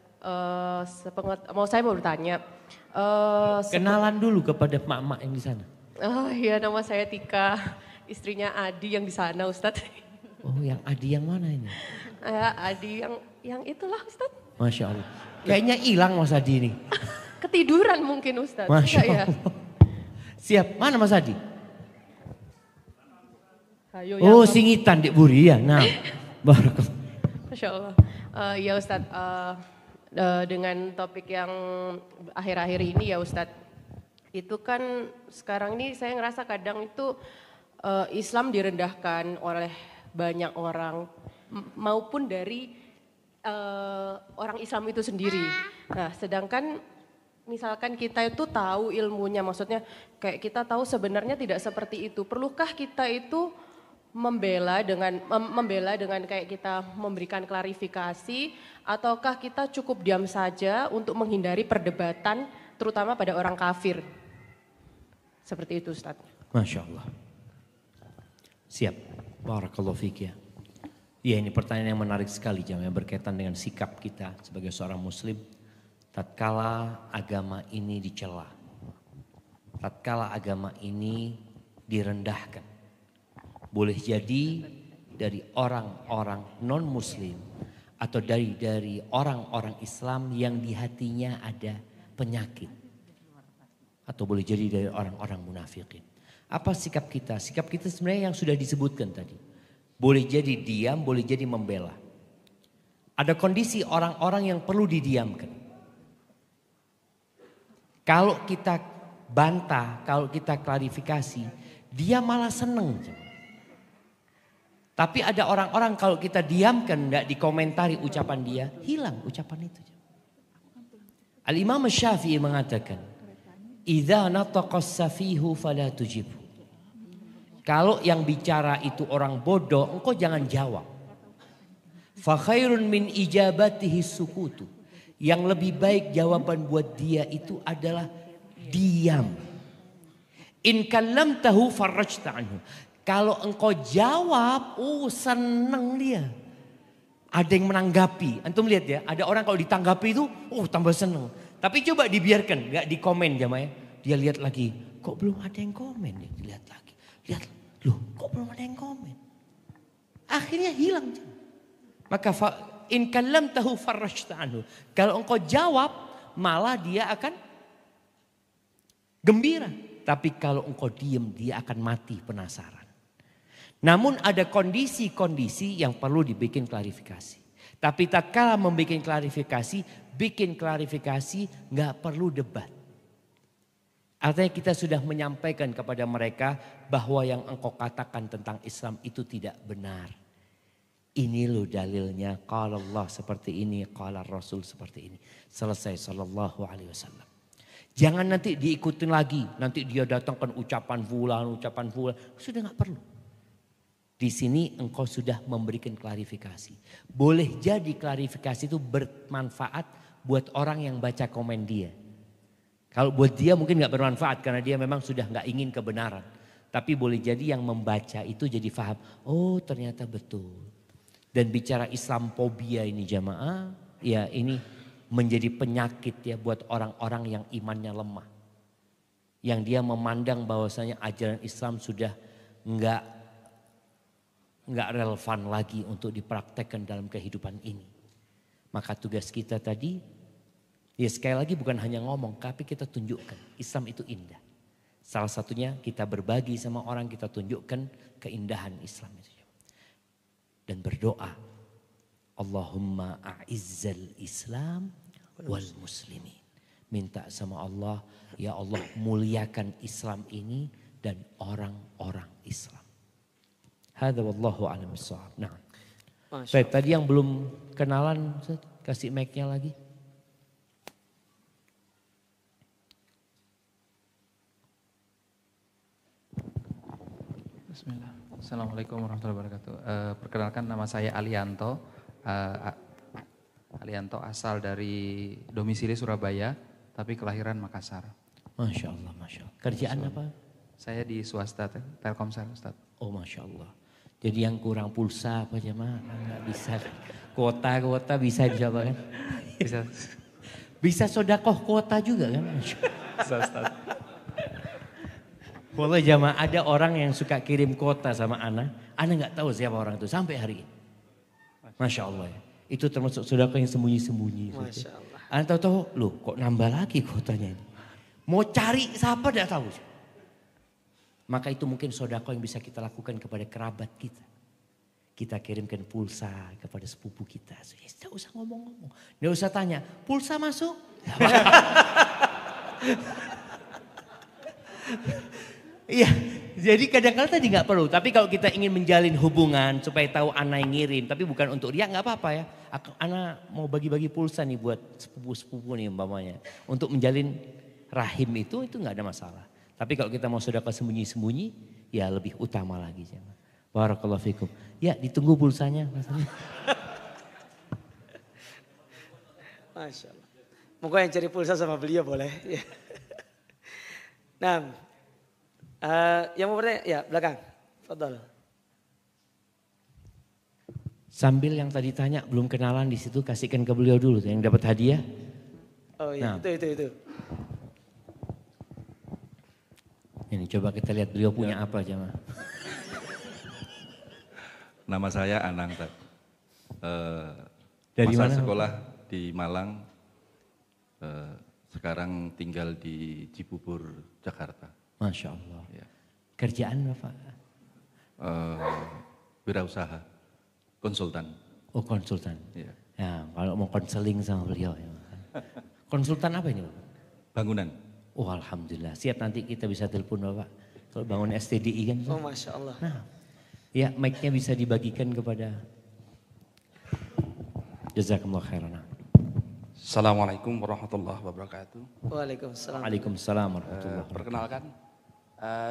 saya mau bertanya. Kenalan dulu kepada mak-mak yang di sana. Oh iya, nama saya Tika, istrinya Adi yang di sana Ustadz. Oh yang Adi yang mana ini? Adi yang itulah Ustadz. Masya Allah. Kayaknya hilang Mas Adi ini. Ketiduran mungkin Ustadz. Masya Allah. Ya? Siap, mana Mas Adi? Ayo, oh ya, singitan di Buri ya. Nah, barakallah. Masya Allah. Ya Ustadz, dengan topik yang akhir-akhir ini ya Ustadz. Itu kan sekarang ini saya ngerasa kadang itu Islam direndahkan oleh banyak orang. Maupun dari orang Islam itu sendiri. Nah sedangkan misalkan kita itu tahu ilmunya, maksudnya kayak kita tahu sebenarnya tidak seperti itu. Perlukah kita itu membela dengan kayak kita memberikan klarifikasi, ataukah kita cukup diam saja untuk menghindari perdebatan terutama pada orang kafir? Seperti itu Ustaz. Masya Allah. Siap. Barakallahu fiik ya. Ya ini pertanyaan yang menarik sekali yang berkaitan dengan sikap kita sebagai seorang muslim. Tatkala agama ini dicela. Tatkala agama ini direndahkan. Boleh jadi dari orang-orang non-muslim atau dari orang-orang Islam yang di hatinya ada penyakit. Atau boleh jadi dari orang-orang munafikin. Apa sikap kita? Sikap kita sebenarnya yang sudah disebutkan tadi. Boleh jadi diam, boleh jadi membela. Ada kondisi orang-orang yang perlu didiamkan. Kalau kita bantah, kalau kita klarifikasi, dia malah seneng. Tapi ada orang-orang kalau kita diamkan, tidak dikomentari ucapan dia, hilang ucapan itu. Al-Imam Syafi'i mengatakan, "Idza nataqas safihu fala tujibhu." Kalau yang bicara itu orang bodoh, engkau jangan jawab. Fa khairun min ijabatihi sukutu. Yang lebih baik jawaban buat dia itu adalah diam. In kallamtahu farajta anhu. Kalau engkau jawab, senang dia. Ada yang menanggapi. Antum lihat ya, ada orang kalau ditanggapi itu, tambah senang. Tapi coba dibiarkan, nggak dikomen jamaah. Dia lihat lagi, kok belum ada yang komen? Dilihat lagi, lihat, loh, kok belum ada yang komen? Akhirnya hilang. Maka in kallamtahu farajta anhu. Kalau engkau jawab, malah dia akan gembira. Tapi kalau engkau diam, dia akan mati penasaran. Namun ada kondisi-kondisi yang perlu dibikin klarifikasi. Tapi tak kala membikin klarifikasi, bikin klarifikasi nggak perlu debat. Artinya kita sudah menyampaikan kepada mereka bahwa yang engkau katakan tentang Islam itu tidak benar. Ini loh dalilnya, qala Allah seperti ini, qala Rasul seperti ini. Selesai sallallahu alaihi wasallam. Jangan nanti diikutin lagi, nanti dia datangkan ucapan fulan. Sudah gak perlu. Di sini engkau sudah memberikan klarifikasi. Boleh jadi klarifikasi itu bermanfaat buat orang yang baca komen dia. Kalau buat dia mungkin gak bermanfaat karena dia memang sudah gak ingin kebenaran. Tapi boleh jadi yang membaca itu jadi faham, oh ternyata betul. Dan bicara Islamfobia ini jamaah, ya ini menjadi penyakit ya buat orang-orang yang imannya lemah. Yang dia memandang bahwasanya ajaran Islam sudah enggak relevan lagi untuk dipraktekkan dalam kehidupan ini. Maka tugas kita tadi, ya sekali lagi bukan hanya ngomong, tapi kita tunjukkan Islam itu indah. Salah satunya kita berbagi sama orang, kita tunjukkan keindahan Islam itu. Dan berdoa, Allahumma a'izzal Islam wal muslimin. Minta sama Allah, ya Allah muliakan Islam ini dan orang-orang Islam. Hadza wallahu a'lam bissawab. Nah. Baik, tadi yang belum kenalan, kasih mic-nya lagi. Bismillah. Assalamualaikum warahmatullahi wabarakatuh. Perkenalkan nama saya Alianto. Alianto asal dari domisili Surabaya, tapi kelahiran Makassar. Masya Allah, Masya Allah. Kerjaan apa? Saya di swasta, Telkomsel Ustaz. Oh Masya Allah. Jadi yang kurang pulsa apa jemaah? Nggak bisa. Kuota bisa dijawab kan? Bisa. Bisa sodakoh kuota juga kan? Bisa Ustaz. Boleh jamaah, ada orang yang suka kirim kuota sama Ana nggak tahu siapa orang itu sampai hari ini. Masya Allah ya. Itu termasuk sedekah yang sembunyi-sembunyi. Masya Allah. Ana tahu-tahu, loh kok nambah lagi kuotanya ini. Mau cari siapa tidak tahu. Maka itu mungkin sedekah yang bisa kita lakukan kepada kerabat kita. Kita kirimkan pulsa kepada sepupu kita. Tidak usah ngomong-ngomong. Tidak usah tanya, pulsa masuk? Iya, jadi kadang-kadang tadi nggak perlu. Tapi kalau kita ingin menjalin hubungan supaya tahu Ana yang ngirim, tapi bukan untuk dia nggak apa-apa ya. Ana mau bagi-bagi pulsa nih buat sepupu-sepupu nih umpamanya. Untuk menjalin rahim itu nggak ada masalah. Tapi kalau kita mau sedekah sembunyi-sembunyi, ya lebih utama lagi. Barakallahu fikum. Ya ditunggu pulsanya. Masya Allah. Moga yang cari pulsa sama beliau boleh. Nah. Yang mau bertanya, ya belakang. Fadal. Sambil yang tadi tanya belum kenalan di situ kasihkan ke beliau dulu yang dapat hadiah. Oh iya, nah. itu. Ini coba kita lihat beliau punya apa jemaah. Nama saya Anang. Dari masa mana? Sekolah di Malang. Sekarang tinggal di Cibubur, Jakarta. Masya Allah. Ya. Kerjaan Bapak? Wirausaha, konsultan. Oh konsultan. Ya. Ya, kalau mau konseling sama beliau. Ya. Konsultan apa ini? Bangunan. Oh alhamdulillah, siap nanti kita bisa telepon Bapak. Kalau bangun STDI kan. Oh Masya Allah. Nah, ya mic-nya bisa dibagikan kepada. Jazakumullah khairan. Assalamualaikum warahmatullahi wabarakatuh. Waalaikumsalam. Waalaikumsalam warahmatullahi wabarakatuh. Perkenalkan,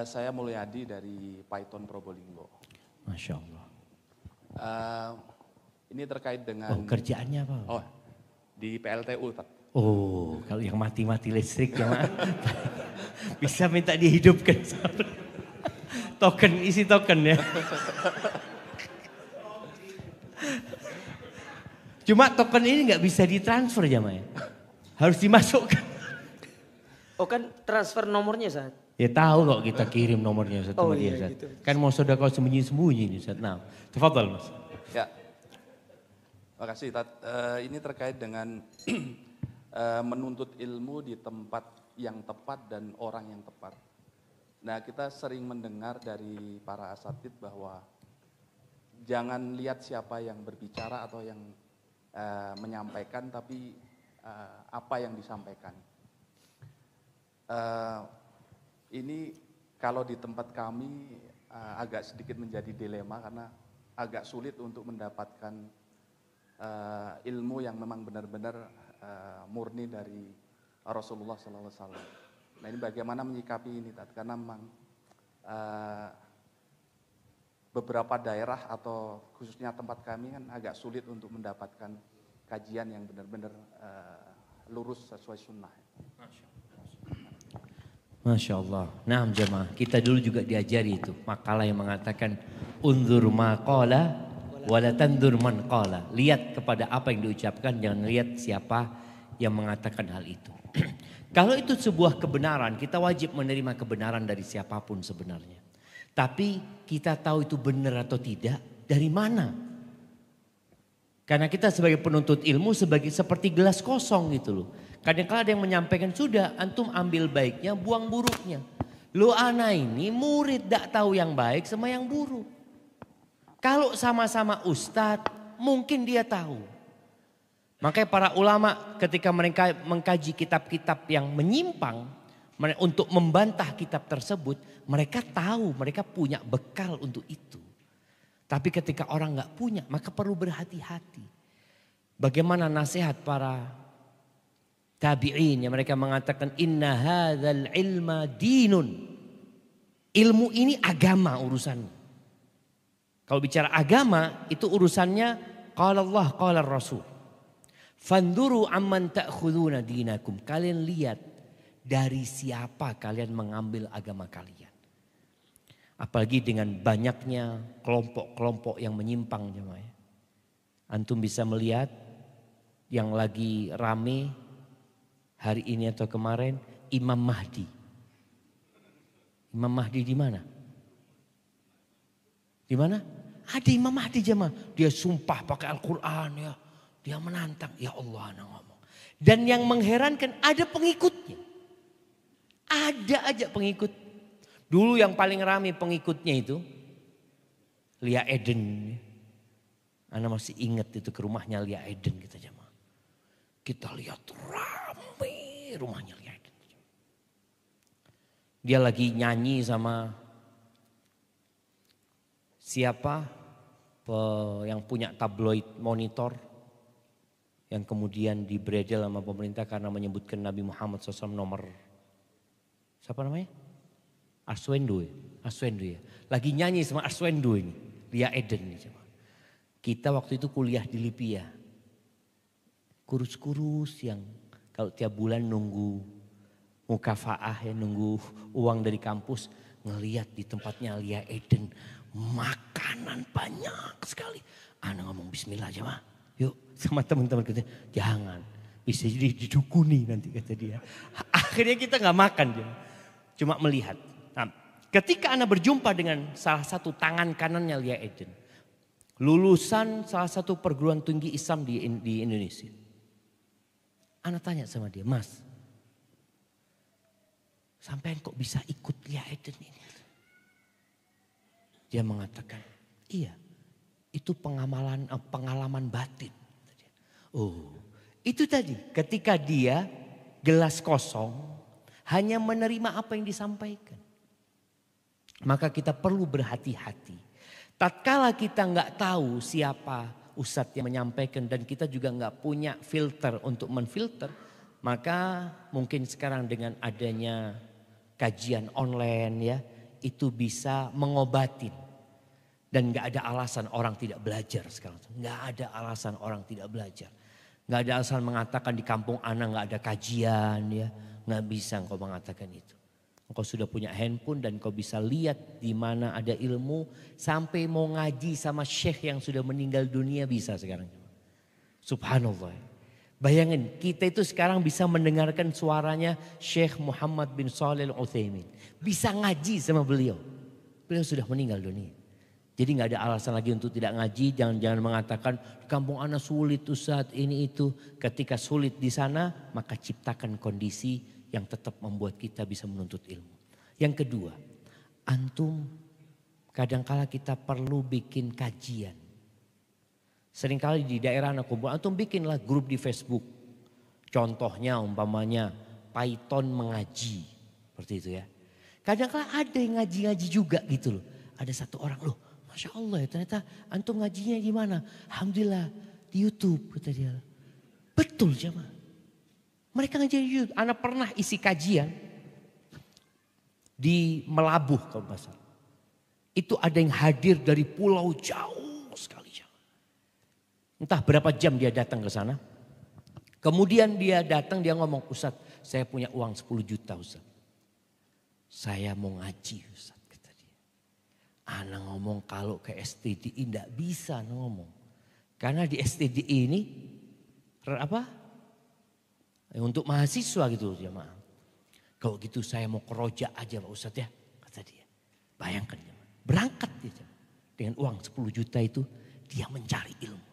saya Mulyadi dari Python Probolinggo. Masya Allah. Ini terkait dengan... Oh kerjaannya apa? Oh, di PLTU, Pak. Oh, kalau yang mati-mati listrik ya bisa minta dihidupkan. Token, isi token ya. Cuma token ini nggak bisa ditransfer jamaah. Harus dimasukkan. Oh kan transfer nomornya saat? Ya tahu kok kita kirim nomornya Ustaz sama dia Ustaz. Gitu. Kan mau sedekah sembunyi-sembunyi nih Ustaz. Nah, tafadhal Mas. Ya, makasih Tat. Ini terkait dengan menuntut ilmu di tempat yang tepat dan orang yang tepat. Nah, kita sering mendengar dari para asatid bahwa jangan lihat siapa yang berbicara atau yang menyampaikan, tapi apa yang disampaikan. Ini kalau di tempat kami agak sedikit menjadi dilema karena agak sulit untuk mendapatkan ilmu yang memang benar-benar murni dari Rasulullah SAW. Nah ini bagaimana menyikapi ini, karena memang beberapa daerah atau khususnya tempat kami kan agak sulit untuk mendapatkan kajian yang benar-benar lurus sesuai sunnah. Masya Allah. Nah jemaah, kita dulu juga diajari itu. Makalah yang mengatakan, unzur ma qala wala tanzur man qala. Lihat kepada apa yang diucapkan, jangan lihat siapa yang mengatakan hal itu. Kalau itu sebuah kebenaran, kita wajib menerima kebenaran dari siapapun sebenarnya. Tapi kita tahu itu benar atau tidak dari mana? Karena kita sebagai penuntut ilmu seperti gelas kosong gitu loh. Kadang-kadang ada yang menyampaikan, sudah antum ambil baiknya, buang buruknya. Lo ana ini murid tak tahu yang baik sama yang buruk. Kalau sama-sama ustadz mungkin dia tahu. Makanya para ulama ketika mereka mengkaji kitab-kitab yang menyimpang, untuk membantah kitab tersebut, mereka tahu, mereka punya bekal untuk itu. Tapi ketika orang nggak punya, maka perlu berhati-hati. Bagaimana nasihat para tabi'in yang mereka mengatakan inna hadzal ilma dinun. Ilmu ini agama urusannya. Kalau bicara agama itu urusannya qala Allah qala Rasul. Fanduru amman ta'khuduna dinakum. Kalian lihat dari siapa kalian mengambil agama kalian. Apalagi dengan banyaknya kelompok-kelompok yang menyimpang jemaah. Antum bisa melihat yang lagi rame hari ini atau kemarin Imam Mahdi. Imam Mahdi di mana? Di mana? Ada Imam Mahdi jemaah. Dia sumpah pakai Al-Quran ya. Dia menantang. Ya Allah anak ngomong. Dan yang mengherankan ada pengikutnya. Ada aja pengikut. Dulu yang paling ramai pengikutnya itu Lia Eden. Ana masih ingat itu ke rumahnya Lia Eden kita jemaah. Kita lihat ramai rumahnya Lia Eden. Dia lagi nyanyi sama siapa yang punya tabloid Monitor yang kemudian dibredel sama pemerintah karena menyebutkan Nabi Muhammad SAW nomor siapa namanya? Arswendo ya. Lagi nyanyi sama Arswendo ini. Lia Eden nih. Kita waktu itu kuliah di Libya. Kurus-kurus yang kalau tiap bulan nunggu mukafaah ya, nunggu uang dari kampus. Ngeliat di tempatnya Lia Eden. Makanan banyak sekali. Ana ngomong bismillah aja mah. Yuk sama teman-teman kita. Jangan. Bisa jadi didukuni nanti kata dia. Akhirnya kita gak makan dia. Cuma melihat. Nah, ketika Ana berjumpa dengan salah satu tangan kanannya Lia Eden. Lulusan salah satu perguruan tinggi Islam di Indonesia. Ana tanya sama dia, Mas. Sampean kok bisa ikut Lia Eden ini? Dia mengatakan, iya itu pengalaman batin. Oh, itu tadi ketika dia gelas kosong hanya menerima apa yang disampaikan. Maka kita perlu berhati-hati. Tatkala kita nggak tahu siapa ustadz yang menyampaikan dan kita juga nggak punya filter untuk menfilter, maka mungkin sekarang dengan adanya kajian online ya, itu bisa mengobatin. Dan nggak ada alasan orang tidak belajar sekarang. Nggak ada alasan orang tidak belajar. Nggak ada alasan mengatakan di kampung anak nggak ada kajian ya. Nggak bisa engkau mengatakan itu. Engkau sudah punya handphone dan engkau bisa lihat di mana ada ilmu. Sampai mau ngaji sama syekh yang sudah meninggal dunia bisa sekarang. Subhanallah. Bayangin kita itu sekarang bisa mendengarkan suaranya Syekh Muhammad bin Shalih Al-Utsaimin. Bisa ngaji sama beliau. Beliau sudah meninggal dunia. Jadi nggak ada alasan lagi untuk tidak ngaji. Jangan mengatakan kampung anak sulit Ustaz ini itu. Ketika sulit di sana maka ciptakan kondisi yang tetap membuat kita bisa menuntut ilmu. Yang kedua, antum kadangkala kita perlu bikin kajian. Seringkali di daerah anak kumpul antum bikinlah grup di Facebook. Contohnya umpamanya Python mengaji. Seperti itu ya. Kadangkala ada yang ngaji-ngaji juga gitu loh. Ada satu orang loh. Masya Allah ya ternyata antum ngajinya gimana? Alhamdulillah di YouTube kata dia. Betul jemaah. Mereka ngaji di YouTube. Anak pernah isi kajian di Melabuh kalau nggak salah. Itu ada yang hadir dari pulau jauh sekali. Entah berapa jam dia datang ke sana. Kemudian dia datang dia ngomong, Ustaz saya punya uang 10 juta Ustaz. Saya mau ngaji Ustaz. Anak ngomong kalau ke STDI tidak bisa ngomong. Karena di STDI ini untuk mahasiswa gitu jemaah. Kalau gitu saya mau ke Roja aja Pak Ustadz ya. Kata dia. Bayangkan jemaah. Berangkat dia dengan uang 10 juta itu dia mencari ilmu.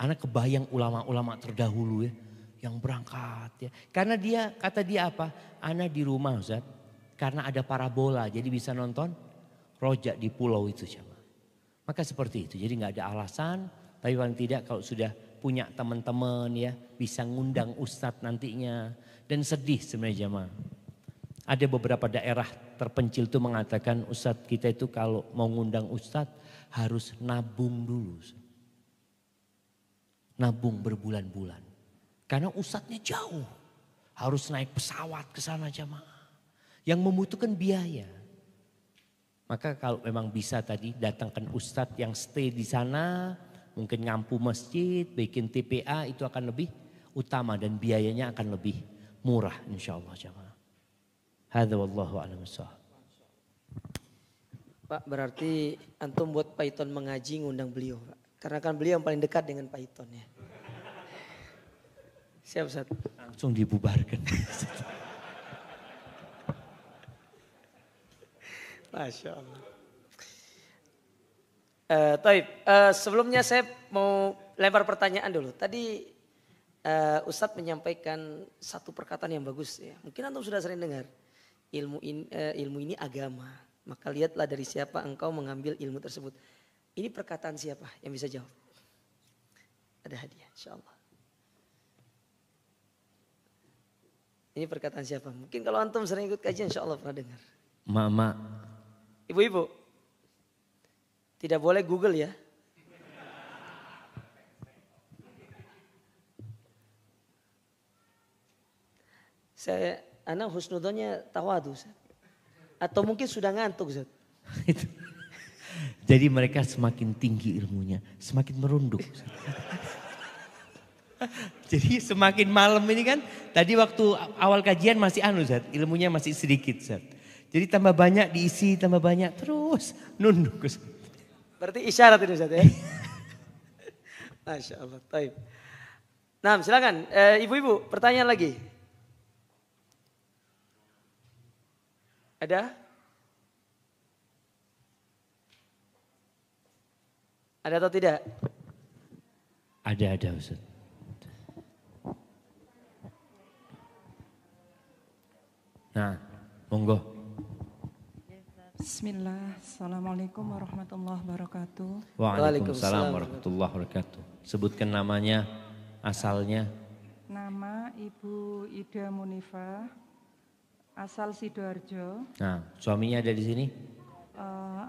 Anak kebayang ulama-ulama terdahulu ya. Yang berangkat ya. Karena dia kata dia apa? Anak di rumah Ustadz. Karena ada parabola jadi bisa nonton Roja di pulau itu jemaah. Maka seperti itu. Jadi nggak ada alasan. Tapi paling tidak kalau sudah punya teman-teman ya. Bisa ngundang ustadz nantinya. Dan sedih sebenarnya jemaah. Ada beberapa daerah terpencil itu mengatakan ustadz kita itu kalau mau ngundang ustadz harus nabung dulu. Nabung berbulan-bulan. Karena ustadznya jauh. Harus naik pesawat ke sana jemaah. Yang membutuhkan biaya. Maka kalau memang bisa tadi datangkan ustadz yang stay di sana, mungkin ngampu masjid, bikin TPA itu akan lebih utama dan biayanya akan lebih murah insyaallah jemaah. Hadza wallahu a'lam bissawab. Pak, berarti antum buat Python mengaji ngundang beliau, Pak. Karena kan beliau yang paling dekat dengan Python ya. Siap Ustaz. Langsung dibubarkan. Masya Allah. Taib, sebelumnya saya mau lempar pertanyaan dulu. Tadi Ustadz menyampaikan satu perkataan yang bagus ya. Mungkin antum sudah sering dengar. Ilmu ini agama. Maka lihatlah dari siapa engkau mengambil ilmu tersebut. Ini perkataan siapa yang bisa jawab? Ada hadiah insyaAllah. Ini perkataan siapa? Mungkin kalau antum sering ikut kajian insyaAllah pernah dengar. Mama. Ibu-ibu, tidak boleh Google ya. Anak husnudonnya tawadu. Atau mungkin sudah ngantuk. Jadi mereka semakin tinggi ilmunya, semakin merunduk. Jadi semakin malam ini kan, tadi waktu awal kajian masih ilmunya masih sedikit Ustaz. Jadi tambah banyak diisi, tambah banyak terus nunduk. Berarti isyarat itu Ustaz ya. Masya Allah. Taib. Nah silakan ibu-ibu pertanyaan lagi. Ada? Ada atau tidak? Ada Ustaz. Nah, monggo. Bismillah, Assalamualaikum warahmatullahi wabarakatuh. Waalaikumsalam warahmatullahi wabarakatuh. Sebutkan namanya. Asalnya? Nama Ibu Ida Munifa, asal Sidoarjo. Nah, suaminya ada di sini?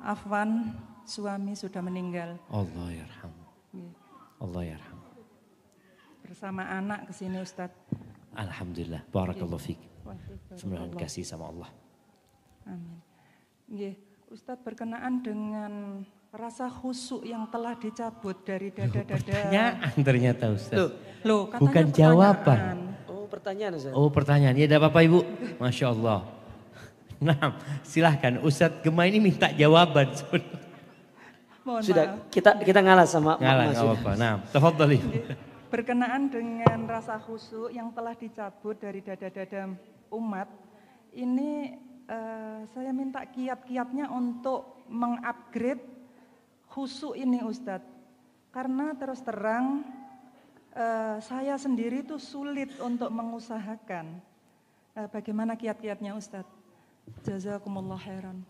Afwan, suami sudah meninggal. Allah yarham. Allah yarham. Bersama anak ke sini Ustadz. Alhamdulillah, barakallahu fiik. Semoga kasih sama Allah. Amin. Nggih, Ustadz berkenaan dengan rasa khusyuk yang telah dicabut dari dada-dada. Pertanyaan ternyata Ustaz. Loh, katanya bukan jawaban. Oh, pertanyaan Ustaz. Oh, pertanyaan. Ya, ada apa-apa Ibu? Masya Allah. Nah, silahkan Ustadz Gema ini minta jawaban. Sudah, kita ngalah sama ngalah, nggak apa-apa. Nah, tafadhali. Berkenaan dengan rasa khusyuk yang telah dicabut dari dada-dada umat, ini saya minta kiat-kiatnya untuk mengupgrade khusyuk ini Ustadz. Karena terus terang saya sendiri itu sulit untuk mengusahakan. Bagaimana kiat-kiatnya Ustadz? Jazakumullah khairan.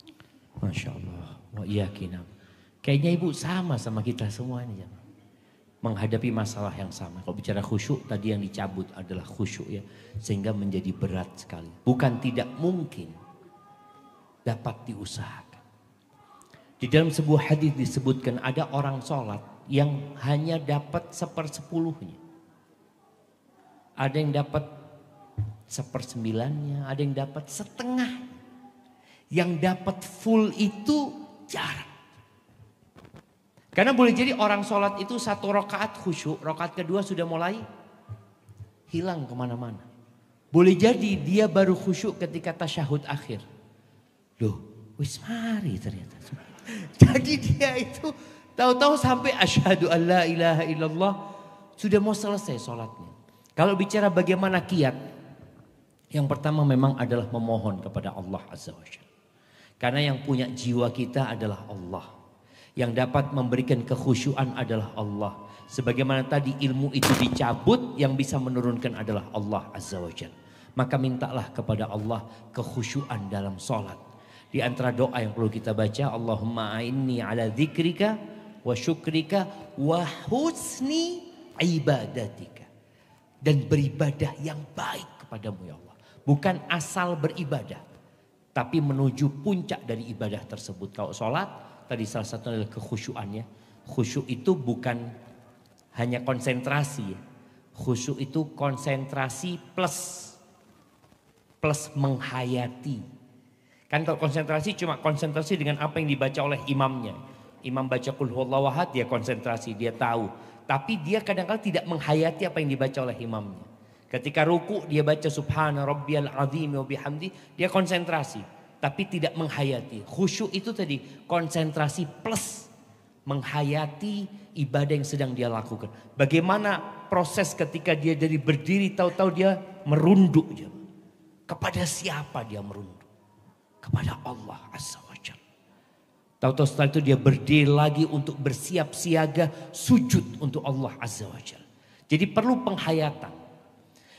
Masya Allah. Wa iyyakinam. Kayaknya Ibu sama kita semua ini. Menghadapi masalah yang sama. Kalau bicara khusyuk tadi yang dicabut adalah khusyuk ya. Sehingga menjadi berat sekali. Bukan tidak mungkin dapat diusahakan. Di dalam sebuah hadis disebutkan ada orang sholat yang hanya dapat 1/10-nya. Ada yang dapat 1/9-nya, ada yang dapat setengah. Yang dapat full itu jarang. Karena boleh jadi orang sholat itu 1 rakaat khusyuk, rakaat kedua sudah mulai hilang kemana-mana. Boleh jadi dia baru khusyuk ketika tasyahud akhir. Loh, wis mari ternyata. Jadi dia itu tahu-tahu sampai asyhadu an la ilaha illallah sudah mau selesai sholatnya. Kalau bicara bagaimana kiat, yang pertama memang adalah memohon kepada Allah Azza wa Jalla. Karena yang punya jiwa kita adalah Allah. Yang dapat memberikan kekhusyuan adalah Allah. Sebagaimana tadi ilmu itu dicabut, yang bisa menurunkan adalah Allah Azza wa Jalla. Maka mintalah kepada Allah kekhusyuan dalam sholat. Di antara doa yang perlu kita baca, Allahumma a'inni ala dzikrika wa syukrika wa husni ibadatika. Dan beribadah yang baik kepadamu ya Allah. Bukan asal beribadah, tapi menuju puncak dari ibadah tersebut. Kalau sholat, tadi salah satu adalah kekhusyuannya. Khusyuk itu bukan hanya konsentrasi. Khusyuk itu konsentrasi plus menghayati. Kan kalau konsentrasi cuma konsentrasi dengan apa yang dibaca oleh imamnya. Imam baca qul huwallahu ahad, dia konsentrasi, dia tahu. Tapi dia kadang-kadang tidak menghayati apa yang dibaca oleh imamnya. Ketika ruku dia baca subhana rabbiyal azim wa bihamdi, dia konsentrasi tapi tidak menghayati. Khusyuk itu tadi konsentrasi plus menghayati ibadah yang sedang dia lakukan. Bagaimana proses ketika dia dari berdiri tahu-tahu dia merunduk. Kepada siapa dia merunduk? Kepada Allah Azza wa Jalla. Tahu-tahu setelah itu dia berdiri lagi untuk bersiap siaga sujud untuk Allah Azza wa Jalla. Jadi perlu penghayatan.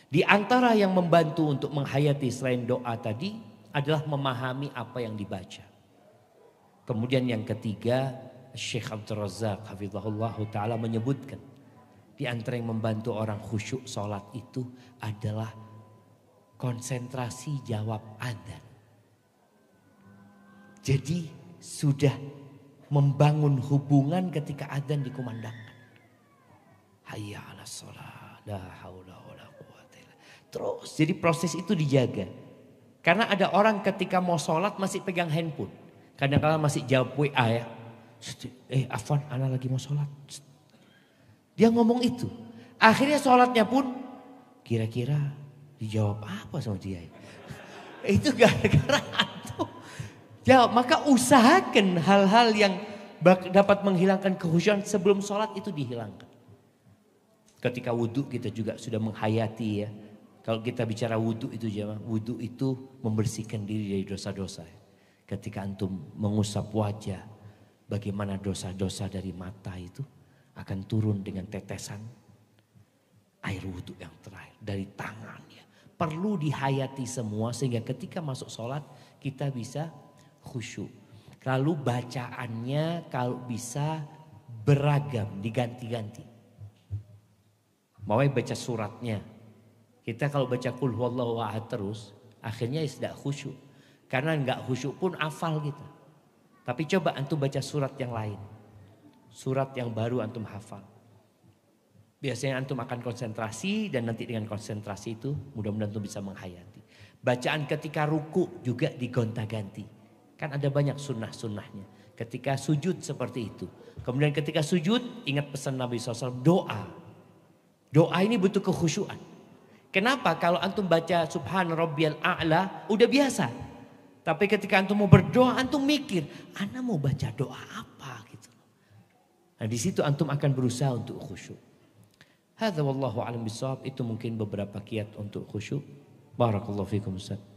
Di antara yang membantu untuk menghayati selain doa tadi adalah memahami apa yang dibaca. Kemudian yang ketiga, Syekh Abdul Razak hafizahullah ta'ala menyebutkan. Di antara yang membantu orang khusyuk sholat itu adalah konsentrasi jawab adzan. Jadi sudah membangun hubungan ketika adzan dikumandangkan. Hayya 'alas shalah, la haula wala quwwata illa. Terus jadi proses itu dijaga. Karena ada orang ketika mau sholat masih pegang handphone. Kadang-kadang masih jawab WA ya. Afwan, ana lagi mau sholat. Dia ngomong itu. Akhirnya sholatnya pun kira-kira dijawab apa sama dia. Itu gara-gara antum. Jawab, maka usahakan hal-hal yang dapat menghilangkan kekhusyuan sebelum sholat itu dihilangkan. Ketika wudhu kita juga sudah menghayati ya. Kalau kita bicara wudhu itu jemaah, wudhu itu membersihkan diri dari dosa-dosa. Ketika antum mengusap wajah, bagaimana dosa-dosa dari mata itu akan turun dengan tetesan air wudhu yang terakhir dari tangannya. Perlu dihayati semua sehingga ketika masuk sholat kita bisa khusyuk. Lalu bacaannya kalau bisa beragam, diganti-ganti. Mau baca suratnya. Kita kalau baca qul huwallahu ahad terus, akhirnya tidak khusyuk. Karena enggak khusyuk pun hafal kita. Tapi coba antum baca surat yang lain. Surat yang baru antum hafal. Biasanya antum akan konsentrasi dan nanti dengan konsentrasi itu mudah-mudahan antum bisa menghayati. Bacaan ketika ruku juga digonta-ganti. Kan ada banyak sunnah-sunnahnya. Ketika sujud seperti itu. Kemudian ketika sujud ingat pesan Nabi SAW, doa. Doa ini butuh kekhusyuan. Kenapa? Kalau antum baca subhan rabbiyal a'la udah biasa. Tapi ketika antum mau berdoa antum mikir, ana mau baca doa apa gitu. Nah di situ antum akan berusaha untuk khusyuk. Hadza wallahu a'lam bishawab. Itu mungkin beberapa kiat untuk khusyuk. Barakallahu fikum Ustaz.